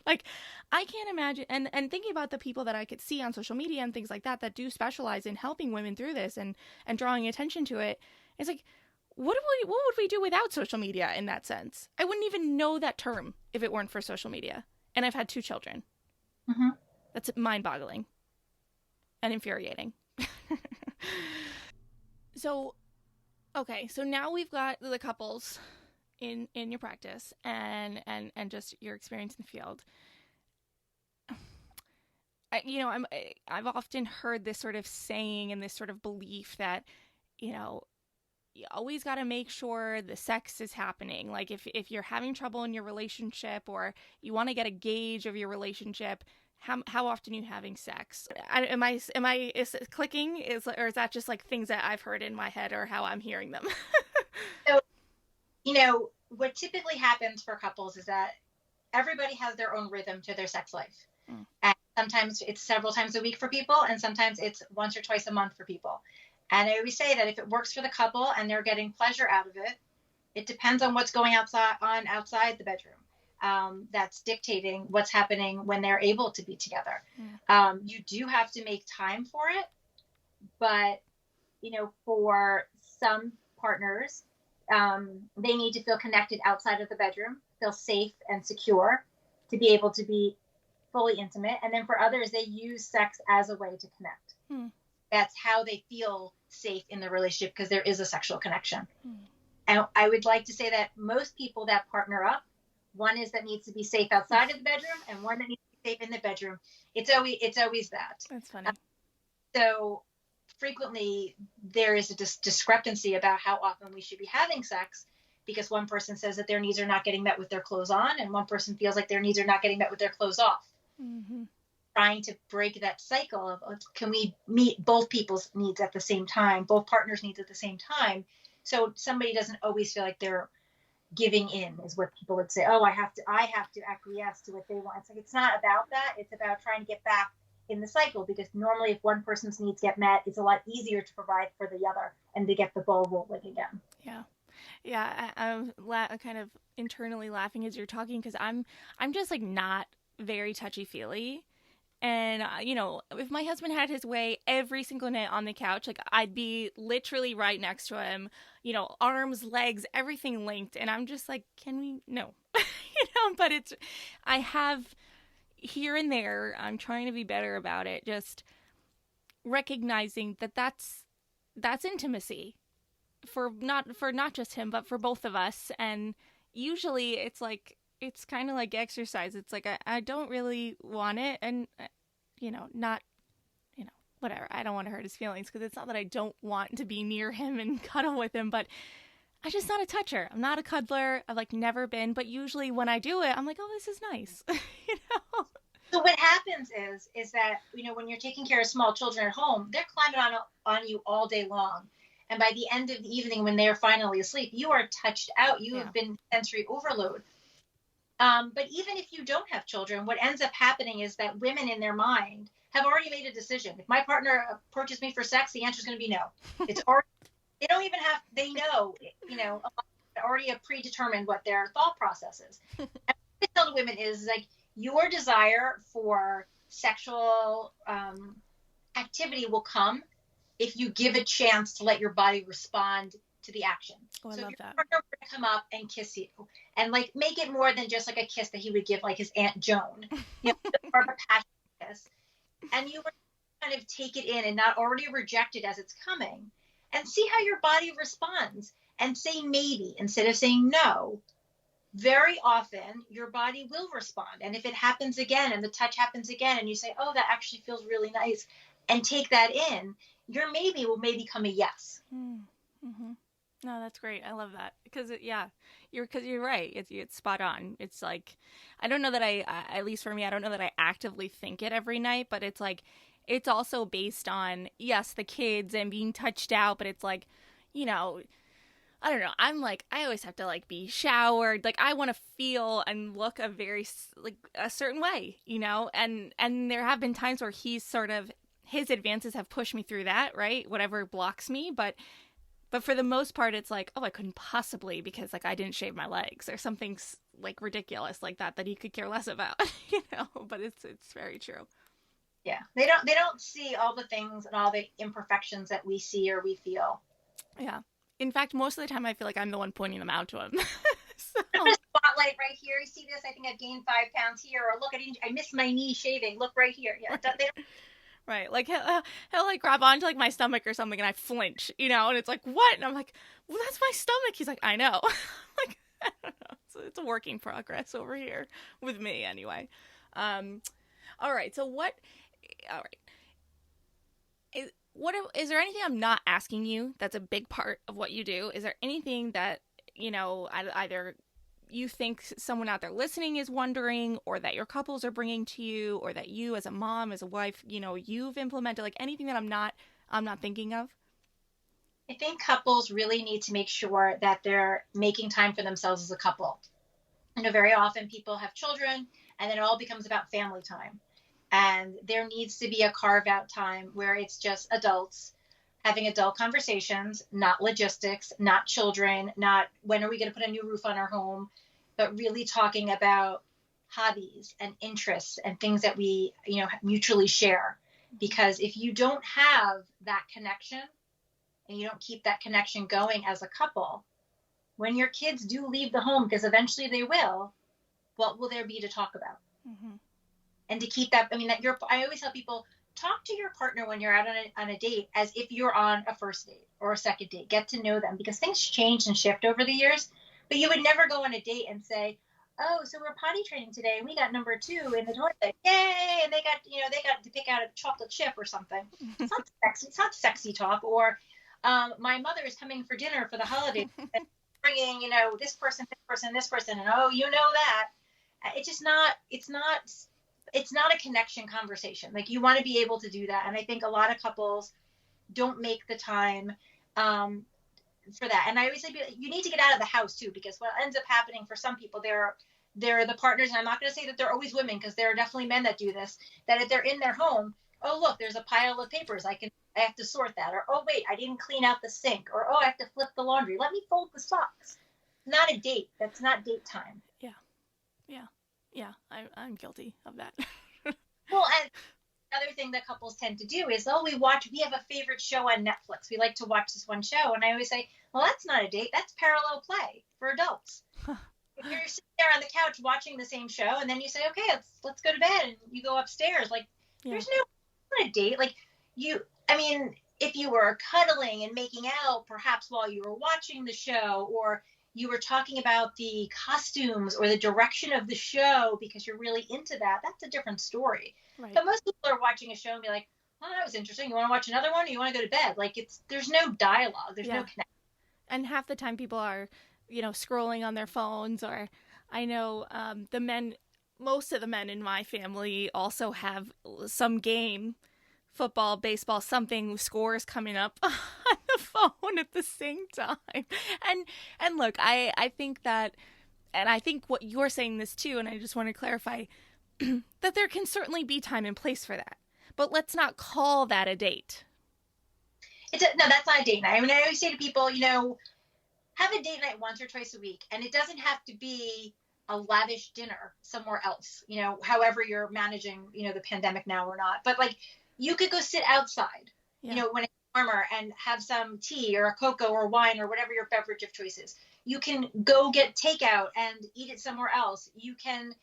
Like, I can't imagine. And thinking about the people that I could see on social media and things like that do specialize in helping women through this and drawing attention to it, it's like, what would we do without social media in that sense? I wouldn't even know that term if it weren't for social media. And I've had 2 children. Mm-hmm. That's mind-boggling and infuriating. So, okay, so now we've got the couples in your practice and just your experience in the field. I've often heard this sort of saying and this sort of belief that, you always got to make sure the sex is happening. Like if you're having trouble in your relationship, or you want to get a gauge of your relationship, how often are you having sex? Is it clicking? Or is that just like things that I've heard in my head, or how I'm hearing them? So, what typically happens for couples is that everybody has their own rhythm to their sex life. And sometimes it's several times a week for people, and sometimes it's once or twice a month for people. And I always say that if it works for the couple and they're getting pleasure out of it, it depends on what's going outside the bedroom. That's dictating what's happening when they're able to be together. You do have to make time for it, but for some partners, they need to feel connected outside of the bedroom, feel safe and secure to be able to be fully intimate. And then for others, they use sex as a way to connect. That's how they feel safe in the relationship, because there is a sexual connection. And I would like to say that most people that partner up, one is that needs to be safe outside of the bedroom, and one that needs to be safe in the bedroom. It's always that. That's funny. So frequently there is a discrepancy about how often we should be having sex, because one person says that their needs are not getting met with their clothes on, and one person feels like their needs are not getting met with their clothes off. Trying to break that cycle of, can we meet both people's needs at the same time, both partners' needs at the same time, so somebody doesn't always feel like they're giving in, is what people would say. Oh, I have to acquiesce to what they want. It's like, it's not about that. It's about trying to get back in the cycle, because normally if one person's needs get met, it's a lot easier to provide for the other and to get the ball rolling again. Yeah. I'm kind of internally laughing as you're talking, because I'm just like not very touchy-feely. And, if my husband had his way every single night on the couch, like, I'd be literally right next to him, arms, legs, everything linked. And I'm just like, can we? No. But I have here and there, I'm trying to be better about it, just recognizing that that's intimacy for not just him, but for both of us. And usually it's like, it's kind of like exercise. It's like, I don't really want it. And, not, whatever. I don't want to hurt his feelings, because it's not that I don't want to be near him and cuddle with him, but I'm just not a toucher. I'm not a cuddler. I've never been. But usually when I do it, I'm like, oh, this is nice. So what happens is that, when you're taking care of small children at home, they're climbing on you all day long. And by the end of the evening, when they're finally asleep, you are touched out. You have been sensory overload. But even if you don't have children, what ends up happening is that women in their mind have already made a decision. If my partner approaches me for sex, the answer is going to be no. It's already, they know, already have predetermined what their thought process is. And what I tell the women is like, your desire for sexual activity will come if you give a chance to let your body respond to the action. Oh, I love that. Your partner were to come up and kiss you, and make it more than just like a kiss that he would give his Aunt Joan, or a passionate kiss, and you were kind of take it in and not already reject it as it's coming, and see how your body responds, and say maybe instead of saying no. Very often your body will respond, and if it happens again and the touch happens again and you say, oh, that actually feels really nice, and take that in, your maybe will maybe become a yes. Mm-hmm. No, that's great. I love that, because you're right. It's spot on. It's like, I don't know that at least for me, I don't know that I actively think it every night, but it's like, it's also based on, yes, the kids and being touched out, but it's like, you know, I don't know. I'm like, I always have to like be showered. Like I want to feel and look a very like a certain way, and there have been times where he's sort of, his advances have pushed me through that, right? Whatever blocks me. But for the most part, it's like, oh, I couldn't possibly because like I didn't shave my legs or something like ridiculous like that he could care less about, but it's very true. Yeah. They don't see all the things and all the imperfections that we see or we feel. Yeah. In fact, most of the time I feel like I'm the one pointing them out to him. So. Spotlight right here. You see this? I think I've gained 5 pounds here. Or look, I missed my knee shaving. Look right here. Yeah. Right. They don't. Right. Like he'll like grab onto like my stomach or something and I flinch, and it's like, what? And I'm like, well, that's my stomach. He's like, I know. Like, I don't know. So it's a work in progress over here with me anyway. All right. So all right. Is there anything I'm not asking you that's a big part of what you do? Is there anything that, either you think someone out there listening is wondering, or that your couples are bringing to you, or that you as a mom, as a wife, you've implemented, like anything that I'm not thinking of? I think couples really need to make sure that they're making time for themselves as a couple. Very often people have children and then it all becomes about family time. And there needs to be a carve out time where it's just adults having adult conversations, not logistics, not children, not when are we going to put a new roof on our home, but really talking about hobbies and interests and things that we, mutually share. Because if you don't have that connection and you don't keep that connection going as a couple, when your kids do leave the home, because eventually they will, what will there be to talk about? Mm-hmm. And to keep that, I always tell people, talk to your partner when you're out on a date as if you're on a first date or a second date. Get to know them, because things change and shift over the years. But you would never go on a date and say, oh, so we're potty training today and we got number 2 in the toilet. Yay! And they got to pick out a chocolate chip or something. It's not sexy. It's not sexy talk. Or my mother is coming for dinner for the holidays and bringing, this person, and oh, you know that. It's not a connection conversation. Like, you want to be able to do that. And I think a lot of couples don't make the time for that. And I always say you need to get out of the house too, because what ends up happening for some people, they're the partners, and I'm not going to say that they're always women, because there are definitely men that do this, that if they're in their home, oh, look, there's a pile of papers. I have to sort that. Or, oh, wait, I didn't clean out the sink. Or, oh, I have to flip the laundry. Let me fold the socks. Not a date. That's not date time. Yeah, I'm guilty of that. Well, and another thing that couples tend to do is, we have a favorite show on Netflix. We like to watch this one show. And I always say, well, that's not a date. That's parallel play for adults. If you're sitting there on the couch watching the same show, and then you say, okay, let's go to bed, and you go upstairs. Like, There's not a date. Like, if you were cuddling and making out, perhaps while you were watching the show, or you were talking about the costumes or the direction of the show because you're really into that, that's a different story. Right. But most people are watching a show and be like, oh, that was interesting. You want to watch another one, or you want to go to bed? Like, there's no dialogue. There's no connection. And half the time people are, scrolling on their phones, or I know most of the men in my family also have some game, football, baseball, something, scores coming up on the phone at the same time. And look, I think that, and I think what you're saying this too, and I just want to clarify that there can certainly be time and place for that, but let's not call that a date. No, that's not a date night. I always say to people, have a date night once or twice a week, and it doesn't have to be a lavish dinner somewhere else, however you're managing, the pandemic now or not. But like, you could go sit outside, when it's warmer, and have some tea or a cocoa or wine or whatever your beverage of choice is. You can go get takeout and eat it somewhere else. You can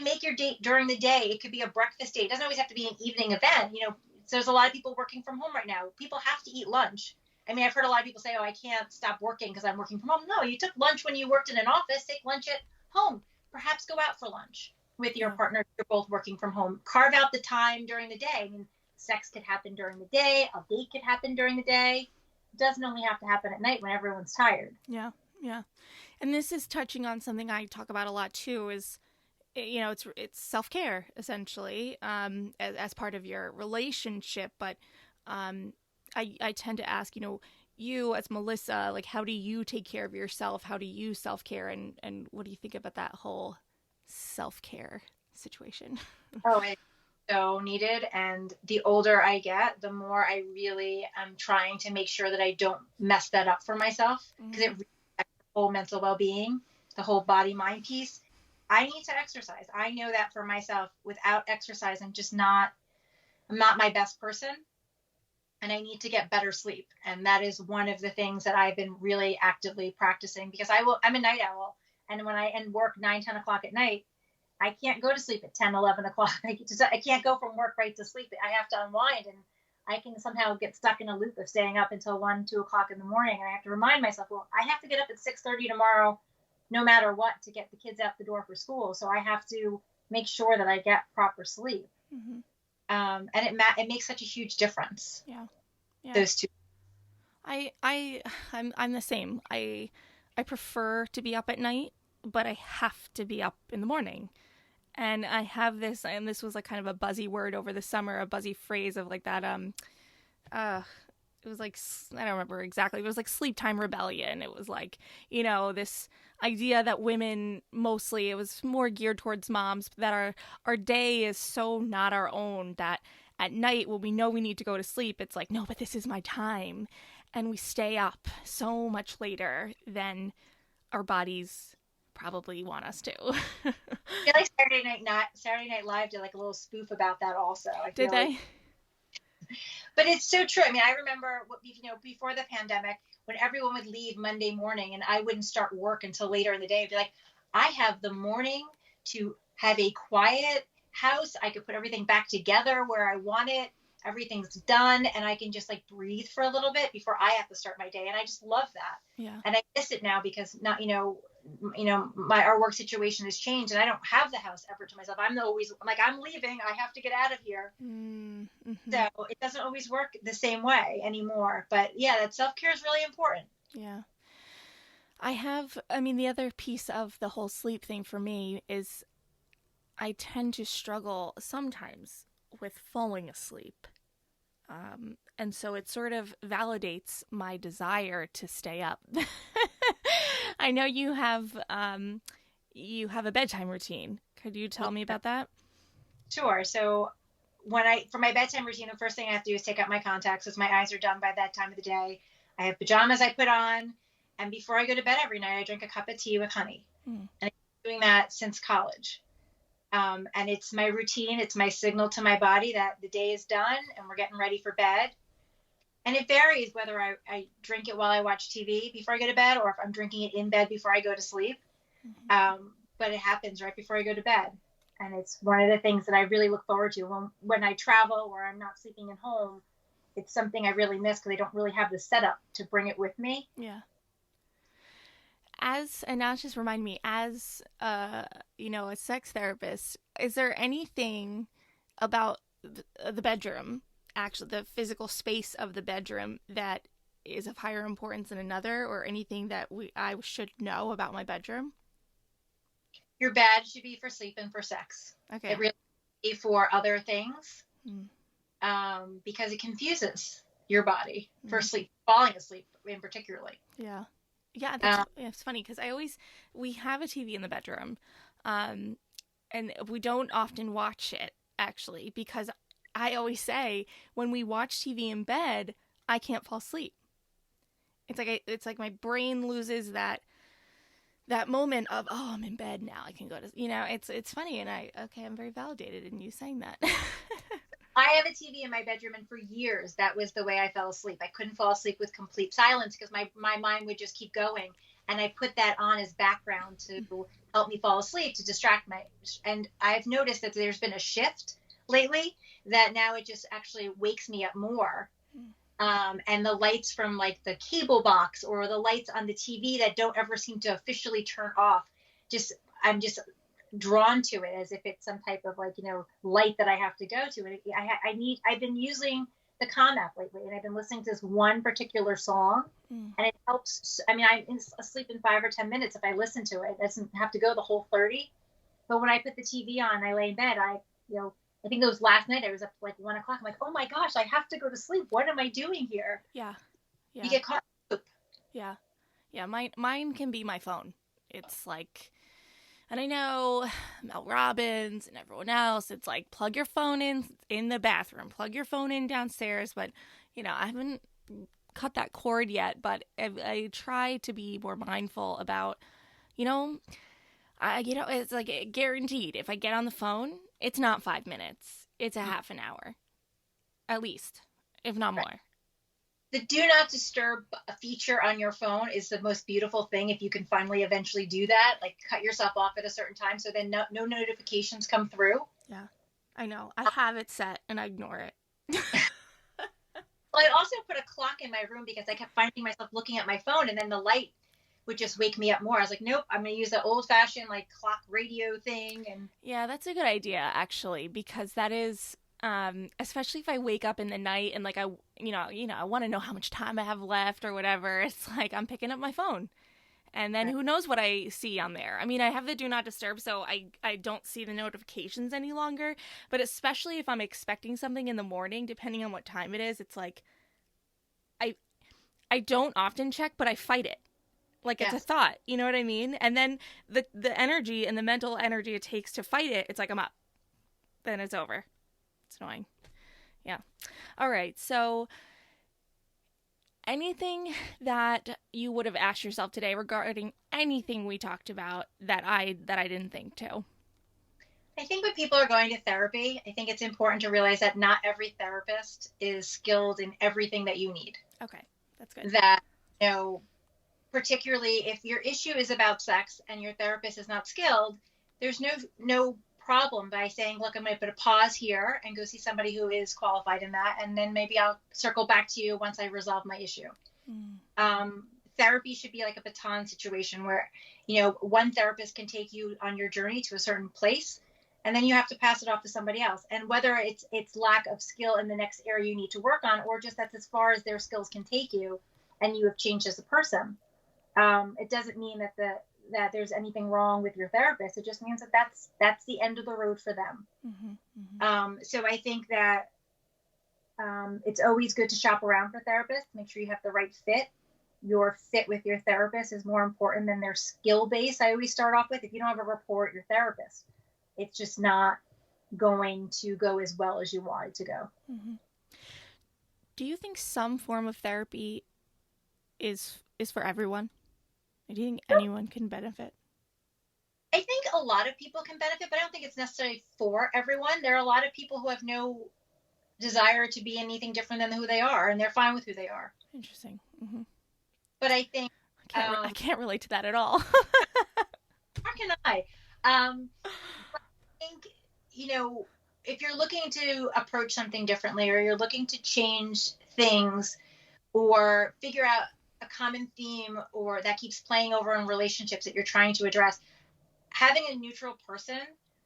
make your date during the day. It could be a breakfast date. It doesn't always have to be an evening event. So there's a lot of people working from home right now. People have to eat lunch. I've heard a lot of people say, oh, I can't stop working because I'm working from home. No, you took lunch when you worked in an office. Take lunch at home. Perhaps go out for lunch with your partner if you're both working from home. Carve out the time during the day. Sex could happen during the day. A date could happen during the day. It doesn't only have to happen at night when everyone's tired. Yeah. And this is touching on something I talk about a lot too, is it's self-care essentially, as part of your relationship. But I tend to ask, you as Melissa, like, how do you take care of yourself? How do you self-care? And what do you think about that whole self-care situation? Oh, it's so needed. And the older I get, the more I really am trying to make sure that I don't mess that up for myself, because it really affects the whole mental well-being, the whole body mind piece. I need to exercise. I know that for myself. Without exercise, I'm not my best person, and I need to get better sleep. And that is one of the things that I've been really actively practicing, because I'm a night owl. And when I end work 9, 10 o'clock at night, I can't go to sleep at 10, 11 o'clock. I can't go from work right to sleep. I have to unwind, and I can somehow get stuck in a loop of staying up until 1, 2 o'clock in the morning. And I have to remind myself, well, I have to get up at 6:30 tomorrow, no matter what, to get the kids out the door for school. So I have to make sure that I get proper sleep. Mm-hmm. And it makes such a huge difference. Yeah. Those two. I'm the same. I prefer to be up at night, but I have to be up in the morning. And I have this, and this was like kind of a buzzy word over the summer, a buzzy phrase of like that, it was like, I don't remember exactly, it was like sleep time rebellion. It was like, this idea that women, mostly, it was more geared towards moms, that our day is so not our own, that at night when we know we need to go to sleep, it's like, no, but this is my time. And we stay up so much later than our bodies probably want us to. I feel like Saturday Night Live did like a little spoof about that also. Did they? Like, but it's so true. I mean, I remember, before the pandemic, when everyone would leave Monday morning and I wouldn't start work until later in the day. I'd be like, I have the morning to have a quiet house. I could put everything back together where I want it. Everything's done, and I can just like breathe for a little bit before I have to start my day. And I just love that. Yeah. And I miss it now, because not, our work situation has changed, and I don't have the house ever to myself. I'm like, I'm leaving. I have to get out of here. Mm-hmm. So it doesn't always work the same way anymore. But yeah, that self-care is really important. Yeah. The other piece of the whole sleep thing for me is I tend to struggle sometimes with falling asleep. And so it sort of validates my desire to stay up. I know you have a bedtime routine. Could you tell me about that? Sure. So for my bedtime routine, the first thing I have to do is take out my contacts, because my eyes are done by that time of the day. I have pajamas I put on, and before I go to bed every night, I drink a cup of tea with honey. And I've been doing that since college. And it's my routine. It's my signal to my body that the day is done and we're getting ready for bed. And it varies whether I drink it while I watch TV before I go to bed, or if I'm drinking it in bed before I go to sleep. But it happens right before I go to bed. And it's one of the things that I really look forward to when I travel or I'm not sleeping at home. It's something I really miss, because I don't really have the setup to bring it with me. Yeah. And now just remind me, as a sex therapist, is there anything about the bedroom, actually the physical space of the bedroom, that is of higher importance than another, or anything that I should know about my bedroom? Your bed should be for sleep and for sex. Okay. It really should be for other things, because it confuses your body for sleep, falling asleep in particularly. Yeah. Yeah, it's funny, because we have a TV in the bedroom, and we don't often watch it, actually, because I always say, when we watch TV in bed, I can't fall asleep. It's like my brain loses that moment of, oh, I'm in bed now, I can go to, it's funny, and I'm very validated in you saying that. I have a TV in my bedroom, and for years, that was the way I fell asleep. I couldn't fall asleep with complete silence, because my mind would just keep going. And I put that on as background to help me fall asleep, to distract and I've noticed that there's been a shift lately, that now it just actually wakes me up more. And the lights from like the cable box, or the lights on the TV that don't ever seem to officially turn off, I'm just drawn to it as if it's some type of light that I have to go to. And I've been using the Calm app lately, and I've been listening to this one particular song, and it helps. I mean, I'm asleep in 5 or 10 minutes if I listen to it. It doesn't have to go the whole 30. But when I put the TV on, I lay in bed, I think it was last night, I was up like 1 o'clock. I'm like, oh my gosh, I have to go to sleep. What am I doing here? Yeah. You Yeah. get caught. Yeah. Yeah. Mine can be my phone. It's like, and I know Mel Robbins and everyone else, it's like, plug your phone in the bathroom, plug your phone in downstairs. But, I haven't cut that cord yet, but I try to be more mindful about, it's like guaranteed. If I get on the phone, it's not 5 minutes. It's a half an hour, at least, if not more. The do not disturb feature on your phone is the most beautiful thing. If you can finally eventually do that, like cut yourself off at a certain time, so then no notifications come through. Yeah, I know. I have it set and I ignore it. Well, I also put a clock in my room because I kept finding myself looking at my phone, and then the light would just wake me up more. I was like, nope, I'm going to use the old-fashioned like clock radio thing. And yeah, that's a good idea, actually, because that is, especially if I wake up in the night and like I want to know how much time I have left or whatever. It's like I'm picking up my phone, and then who knows what I see on there. I mean, I have the do not disturb, so I don't see the notifications any longer. But especially if I'm expecting something in the morning, depending on what time it is, it's like I don't often check, but I fight it. Like, it's a thought, you know what I mean? And then the energy and the mental energy it takes to fight it, it's like I'm up. Then it's over. It's annoying. Yeah. All right. So anything that you would have asked yourself today regarding anything we talked about that I didn't think to? I think when people are going to therapy, I think it's important to realize that not every therapist is skilled in everything that you need. Okay. That's good. That, particularly if your issue is about sex and your therapist is not skilled, there's no problem by saying, look, I'm going to put a pause here and go see somebody who is qualified in that, and then maybe I'll circle back to you once I resolve my issue. Therapy should be like a baton situation where, one therapist can take you on your journey to a certain place, and then you have to pass it off to somebody else. And whether it's lack of skill in the next area you need to work on, or just that's as far as their skills can take you and you have changed as a person, it doesn't mean that there's anything wrong with your therapist. It just means that that's the end of the road for them. So I think that it's always good to shop around for therapists. Make sure you have the right fit. Your fit with your therapist is more important than their skill base. I always start off with, if you don't have a rapport with your therapist, it's just not going to go as well as you want it to go. Do you think some form of therapy is for everyone? Do you think anyone can benefit? I think a lot of people can benefit, but I don't think it's necessarily for everyone. There are a lot of people who have no desire to be anything different than who they are, and they're fine with who they are. Interesting. But I think I can't relate to that at all. How can I? I think, if you're looking to approach something differently, or you're looking to change things or figure out a common theme or that keeps playing over in relationships that you're trying to address, having a neutral person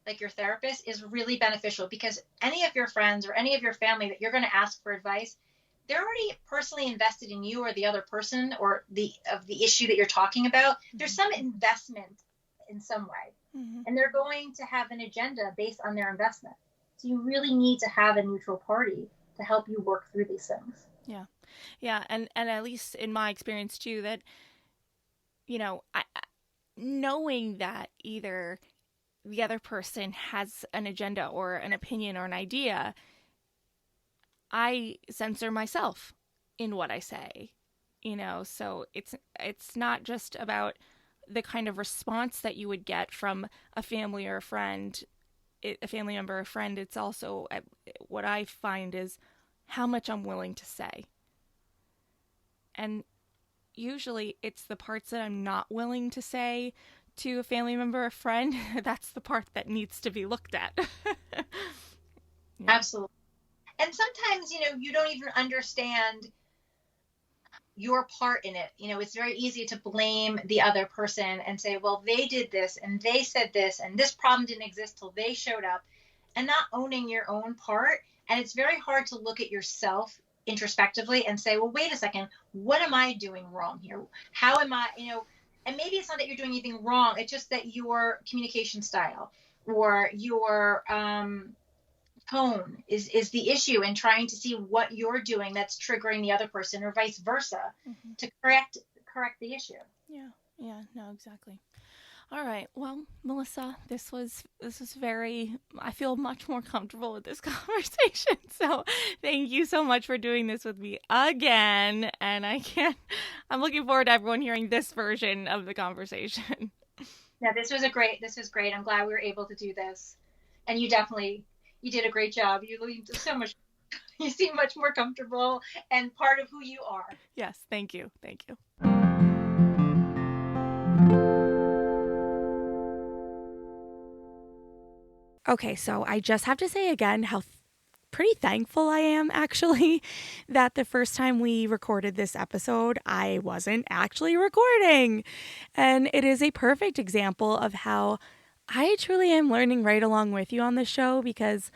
like your therapist is really beneficial, because any of your friends or any of your family that you're going to ask for advice, they're already personally invested in you or the other person or the issue that you're talking about. There's some investment in some way, and they're going to have an agenda based on their investment. So you really need to have a neutral party to help you work through these things. Yeah. And at least in my experience too, that, knowing that either the other person has an agenda or an opinion or an idea, I censor myself in what I say, so it's not just about the kind of response that you would get from a family or a friend, a family member or a friend. It's also what I find is how much I'm willing to say. And usually it's the parts that I'm not willing to say to a family member or friend, that's the part that needs to be looked at. Absolutely. And sometimes, you don't even understand your part in it. It's very easy to blame the other person and say, well, they did this and they said this and this problem didn't exist till they showed up, and not owning your own part. And it's very hard to look at yourself introspectively and say, well, wait a second, what am I doing wrong here? How am I, and maybe it's not that you're doing anything wrong. It's just that your communication style or your tone is the issue, and trying to see what you're doing that's triggering the other person, or vice versa, to correct the issue. Yeah, no, exactly. All right. Well, Melissa, this was very, I feel much more comfortable with this conversation. So thank you so much for doing this with me again. And I'm looking forward to everyone hearing this version of the conversation. Yeah, this was great. I'm glad we were able to do this. And you did a great job. You seem much more comfortable and part of who you are. Yes. Thank you. Thank you. Okay, so I just have to say again how pretty thankful I am, actually, that the first time we recorded this episode, I wasn't actually recording. And it is a perfect example of how I truly am learning right along with you on the show, because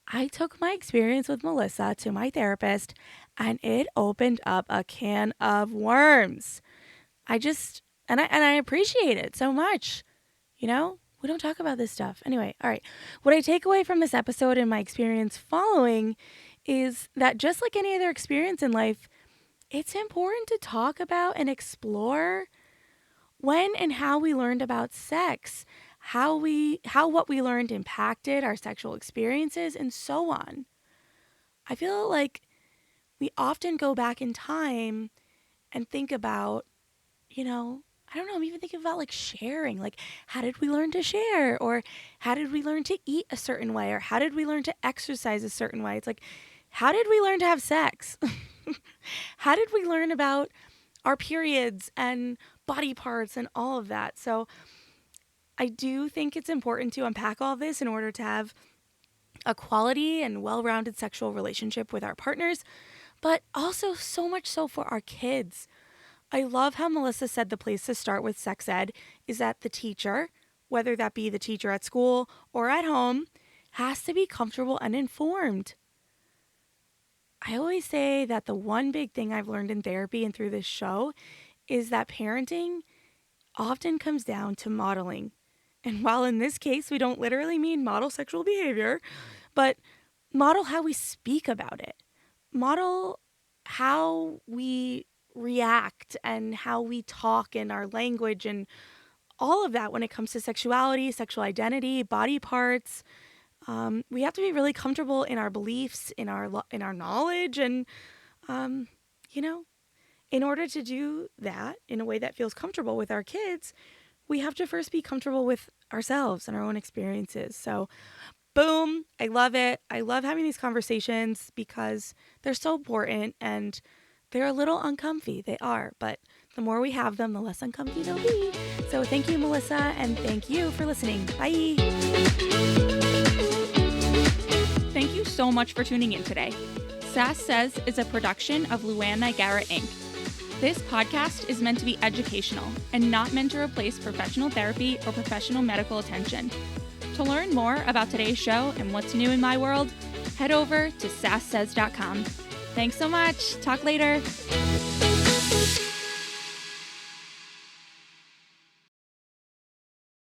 I took my experience with Melissa to my therapist and it opened up a can of worms. And I appreciate it so much, you know? We don't talk about this stuff. Anyway, all right. What I take away from this episode and my experience following is that just like any other experience in life, it's important to talk about and explore when and how we learned about sex, how what we learned impacted our sexual experiences, and so on. I feel like we often go back in time and think about, I don't know, I'm even thinking about like sharing, like how did we learn to share, or how did we learn to eat a certain way, or how did we learn to exercise a certain way? It's like, how did we learn to have sex? How did we learn about our periods and body parts and all of that? So I do think it's important to unpack all this in order to have a quality and well-rounded sexual relationship with our partners, but also so much so for our kids. I love how Melissa said the place to start with sex ed is that the teacher, whether that be the teacher at school or at home, has to be comfortable and informed. I always say that the one big thing I've learned in therapy and through this show is that parenting often comes down to modeling. And while in this case we don't literally mean model sexual behavior, but model how we speak about it. Model how we react and how we talk in our language and all of that when it comes to sexuality, sexual identity, body parts. We have to be really comfortable in our beliefs, in our knowledge, and in order to do that in a way that feels comfortable with our kids, we have to first be comfortable with ourselves and our own experiences. So, boom, I love it. I love having these conversations because they're so important and they're a little uncomfy. They are, but the more we have them, the less uncomfy they'll be. So thank you, Melissa, and thank you for listening. Bye. Thank you so much for tuning in today. Sass Says is a production of Luann Nigara, Inc. This podcast is meant to be educational and not meant to replace professional therapy or professional medical attention. To learn more about today's show and what's new in my world, head over to sasssays.com. Thanks so much. Talk later.